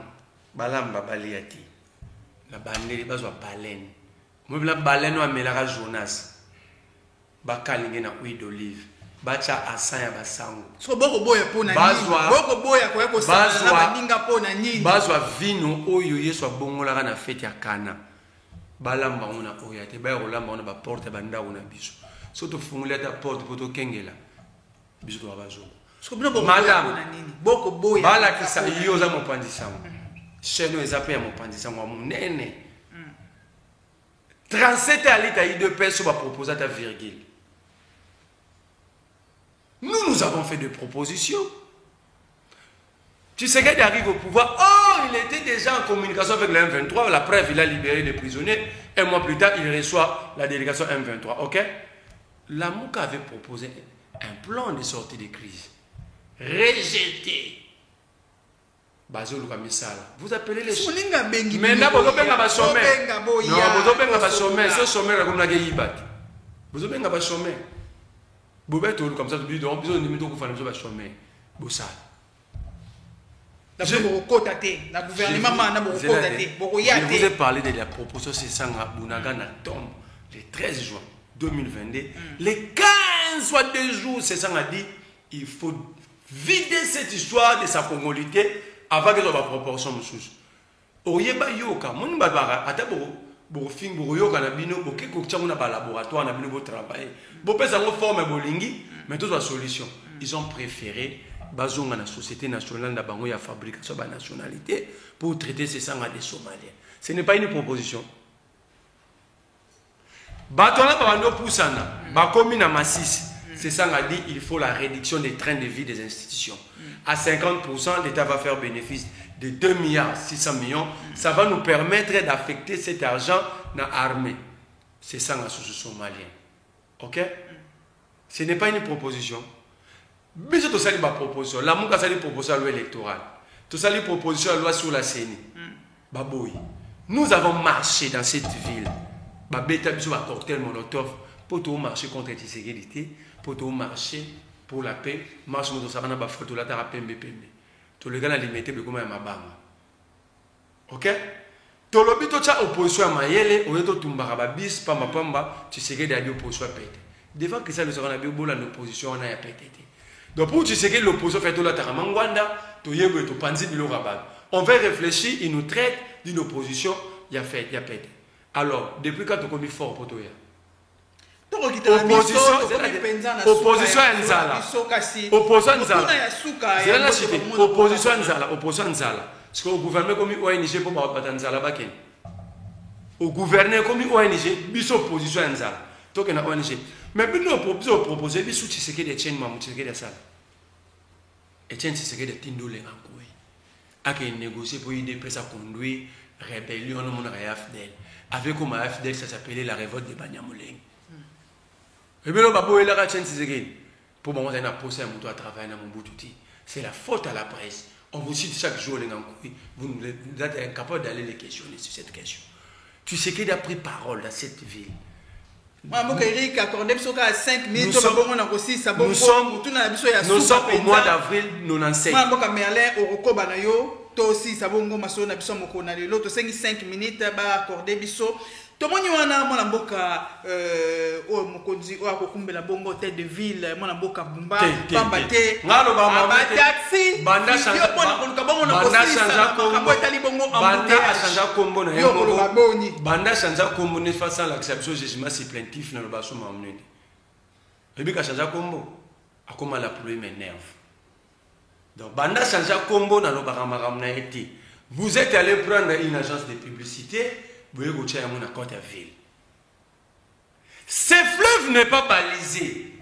balamba baliati. La bandeli bazwa baleine. Moi la baleine wa melara Jonas. Bakalinge na huile d'olive. Bacha asanya basango. So boko boya pona nini? Boko boya kwa yako sala na bandinga pona nini? Bazwa vino oyo yeso bongola na fete ya Kana. Balamba ona oyate ba rolamba ona ba porte banda ona biso. So to fungula ta porte poto kengela. Biso to bazo. So bino boko boya pona nini? Boko boya. Bala kisa yo za mopandisango. Cheno ezape ya mopandisango wa munene. 37 alita i de peso ba proposer ta virgule. Nous avons fait des propositions. Tu sais qu'il arrive au pouvoir. Oh, il était déjà en communication avec le M23. La preuve, il a libéré des prisonniers. Un mois plus tard, il reçoit la délégation M23. Ok? La MOUCA avait proposé un plan de sortie de crise. Rejeté. Vous appelez les choses. Mais là, vous avez un sommet. Non, vous avez un sommet. Ce sommet, comme la gueule, vous avez un sommet. Vous avez comme ça, vous avez un sommet. Vous savez. Je vous ai parlé de la proposition de Sanga Bounagana tombe le 13 juin 2022. Les 15 soit 2 jours, Sanga dit il faut vider cette histoire de sa congolité avant que ce soit proportion. Oyeba yoka, mon babara, atabo, bofing, boyoka na bino, bokeko tchamuna ba laboratoire na bino bo travail. Bopesa ngo forme bolingi, mais toute la solution. Ils ont préféré bazonga na société nationale na bango ya fabrication ba nationalité pour traiter ces sangs des Somaliens. Ce n'est pas une proposition. Batona bando poussana, ba komi na Massis, ces sangs a dit il faut la réduction des trains de vie des institutions. À 50%, l'État va faire bénéfice de 2 milliards 600 millions. Ça va nous permettre d'affecter cet argent dans l'armée. C'est ça la société somalienne. Ok? Ce n'est pas une proposition. Mais c'est tout ça une proposition. La MOUCA a une proposition à la loi électorale. Tout ça une proposition à la loi sur la CENI. Baboui. Nous avons marché dans cette ville. Babeta biso ba cocktail molotov pour tout marcher contre l'insécurité, pour tout marcher pour la paix. Marche moto savana ba photo la ta pembe pembe. Tout le gars a limité be comme mabanga. OK? To lobi to cha opposition à mayele, on to tumbaka ba bis pamba pamba, tu sais que d'aller opposition à pété. Devant que ça le sera na bio bola l'opposition on a ya pété. Donc pour tu sais que l'opposition fait tout la taramangwanda, to yebo to panzi bilo rabat. On va réfléchir, il nous traite d'une opposition, il y a fait, il y a pété. Alors, depuis quand tu as mis fort pour toi? Opposition à Nzala. Opposition à Nzala. Opposition à Nzala. Opposition à Nzala. Parce que le gouvernement comme ONG pour battre Nzala baken. Au gouvernement comme ONG, bis opposition à Nzala. Donc on a ONG. Mais puis nous proposons bis sous Tshisekedi de Etienne Mamou Tshisekedi de Sala. Etienne Tshisekedi de Tindole Ankoué. A qui négocié pour aider à conduire rébellion au monde AFDL. Avec comme AFDL, ça s'appelait la révolte de Banyamuleng. Et bien, pour moi, on a posé un mouton à travailler dans mon bout d'outil. C'est la faute à la presse. On vous cite chaque jour les Ngankouis. Vous êtes incapable d'aller les questionner sur cette question. Tu sais qu'il a pris parole dans cette ville. Nous sommes au mois d'avril 97. Aussi, ça va nous masser na biso moko na lelo to 5 minutes ba accorder biso to moni wana mona mboka o mokonzi o akokumbela bongo tête de ville mona mboka Bumba pamba te ngalo ba taxi banda chanja kombo na yo banda chanja kombo ne face à l'acception jugement supplétif na lobaso mamnene ebika chanja kombo akoma la problème énerve. Donc, Banda Chanja Kombo na lobaramara été. Vous êtes allé prendre une agence de publicité, vous voyez que vous avez une côte à ville. Ce fleuve n'est pas balisé.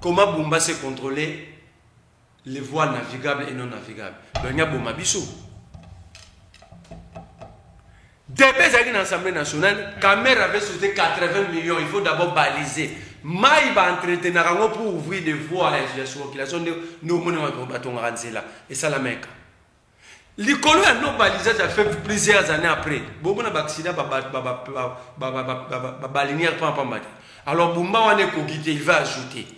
Comment Bumba s'est contrôlé les voies navigables et non navigables? Donc, il y a Bomabiso. Depuis l'Assemblée nationale, Kamer avait sauté 80 millions. Il faut d'abord baliser. Maï va entretenir pour ouvrir des voies à la circulation de nos monuments et ça la mec. L'école a non balisé, ça fait plusieurs années après. Beaucoup d'accidents, balinière pas en alors Bumba on est cogité, il va ajouter.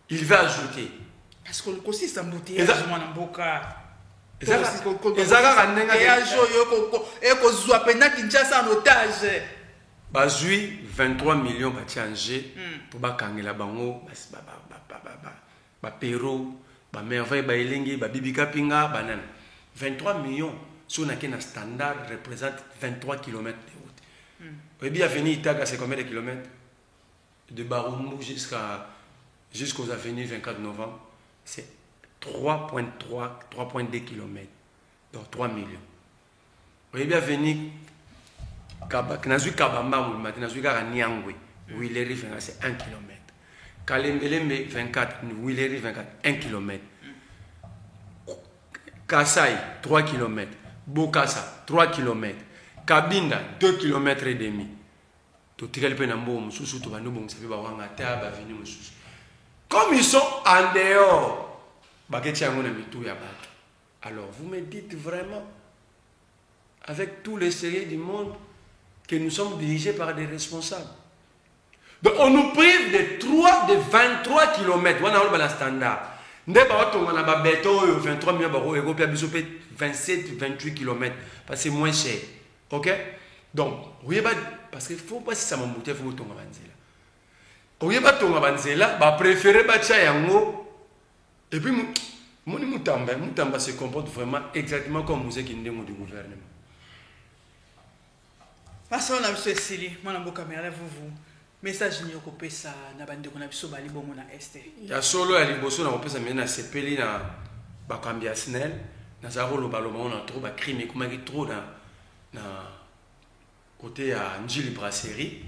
Il va ajouter. parce que le kosi s'embouteillage mwana mboka ekozwa pena Kinshasa en otage bazwi 23 millions batianje pour bakangela bango bapero bamerveille baelengi babibika pinga banana 23 millions si on a un standard représente 23 km de route. Et bien avenue Itaga c'est combien de kilomètres? De Baroumou jusqu'aux avenues 24 novembre c'est 3,2 km, donc 3 millions. Vous bien venu Nazu Kabamba, Nazu Nyangwe, Willery c'est 1 km. Kalembelembe 24, Willery 24, 1 km. Kasai 3 km. Bokassa 3 km. Kabinda 2 km et demi. Comme ils sont en dehors. Alors vous me dites vraiment, avec tous les sérieux du monde, que nous sommes dirigés par des responsables. Donc on nous prive de 23 km. On a le standard. On a 23 millions 27, 28 km. Parce que c'est moins cher. Ok? Donc, parce qu'il ne faut pas si ça m'a monté, il faut que tu aies préféré et puis, Moutamba se comporte vraiment exactement comme Mouzé Kindemo du gouvernement. Parce qu'on a vu ceci, mon amour caméra, vous message n'y a pas ça, n'a pas de connexion, bali bon mon est. Il y a solo à l'Ibosso, n'a pas ça, mais na sepeli na bakambia snell, na zaro lo baloma on a trop ba crime, comme il trop na côté à Njili brasserie.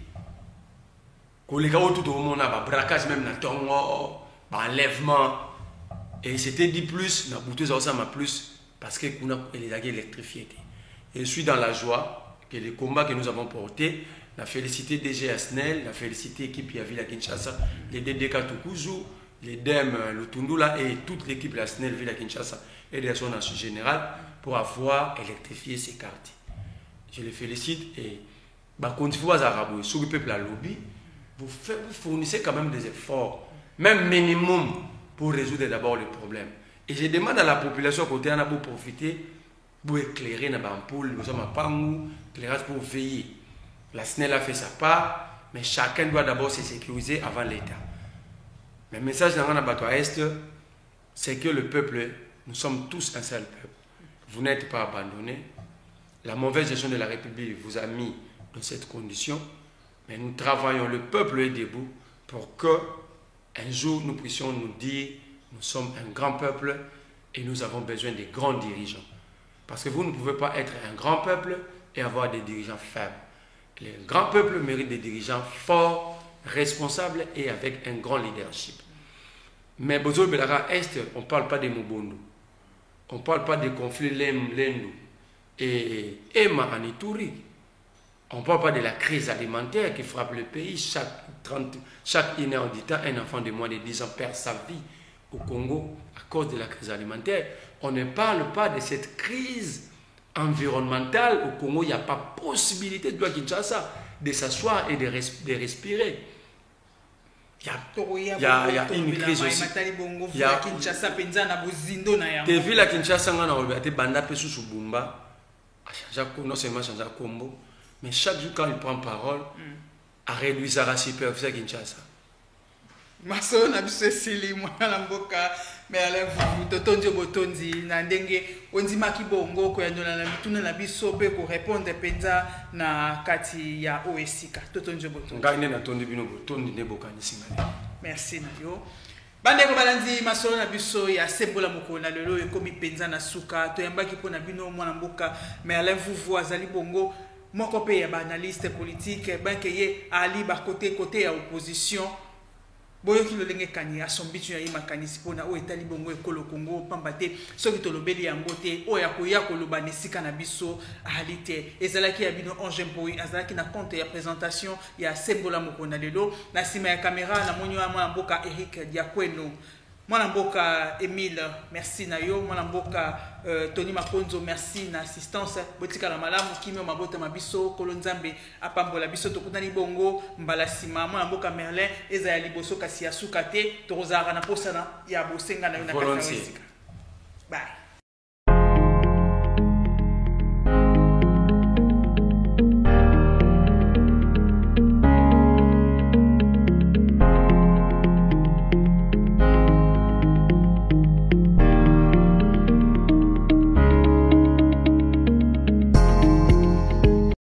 Collègue tout au monde a ba braquage même na tongo, ba enlèvement. Et c'était dit plus, na bouteille ça m'a plus parce que on a les aguets électrifiés. Et je suis dans la joie que les combats que nous avons portés, la félicité DG Asnel, la félicité équipe Yavila Kinshasa, les DDK Tukuzu, les DEM Lutundula et toute l'équipe Asnel Villa Kinshasa et de son assurance générale pour avoir électrifié ces quartiers. Je les félicite et quand vous avez sur le peuple à lobby, vous fournissez quand même des efforts, même minimum, pour résoudre d'abord le problème. Et je demande à la population côté pour profiter, pour éclairer dans l'ampoule, nous sommes à Pangou, éclairage pour veiller. La SNEL a fait sa part, mais chacun doit d'abord se sécuriser avant l'État. Le message dans la Est, c'est que le peuple, nous sommes tous un seul peuple. Vous n'êtes pas abandonnés. La mauvaise gestion de la République vous a mis dans cette condition, mais nous travaillons, le peuple est debout pour que un jour, nous puissions nous dire, nous sommes un grand peuple et nous avons besoin de grands dirigeants. Parce que vous ne pouvez pas être un grand peuple et avoir des dirigeants faibles. Les grands peuples méritent des dirigeants forts, responsables et avec un grand leadership. Mais Bozo Belara Est, on ne parle pas de Mobondo. On ne parle pas des conflits Lendu et Emma en Ituri. On ne parle pas de la crise alimentaire qui frappe le pays. Chaque inédita, un enfant de moins de 10 ans perd sa vie au Congo à cause de la crise alimentaire. On ne parle pas de cette crise environnementale. Au Congo, il n'y a pas possibilité de Kinshasa de s'asseoir et de respirer. Il y a une crise aussi. Il y a des villes à Kinshasa, on a des bandas sous Subumba. Non seulement changer Combo. Mais chaque jour, quand il prend parole, a réduit sa superficie à Kinshasa. Maso na biso sili mwana mboka mais ale vous totonje botonzi na ndenge ondimaki bongo ko yandola na mituna na biso pe ko répondre penza na kati ya OSIKA totonje botonzi ngane na tondi bino botondi ne bokani singale. Merci na yo bandeko balanzi masolo na biso ya sembola mokolo na lelo ekomi penza na suka toyambaki pona bino mwana mboka mais ale vous azali bongo moko pe ya ba analyste politique banke ye ali ba côté ya opposition boyo ki lolenge kani asombitu ya yima kani sipona o etali bongo ekolo Congo pambate soki tolobeli yango te o ya koya koloba nesika na biso ali te ezalaki ya bino Ange Mpoi azalaki na compte ya présentation ya sembola mokona lelo na sima ya caméra na monyo ya mwana mboka Eric Diakweno Mwana mboka Emile, merci na yo. Mwana mboka Tony Makonzo, merci na assistance. Botika la malamu kimio mabota mabiso kolonzambe apambola biso tokutani bongo mbala sima. Mwana mboka Merlin eza ya liboso kasi ya sukate tozara na posana ya bosenga na yo na kasa. Bye.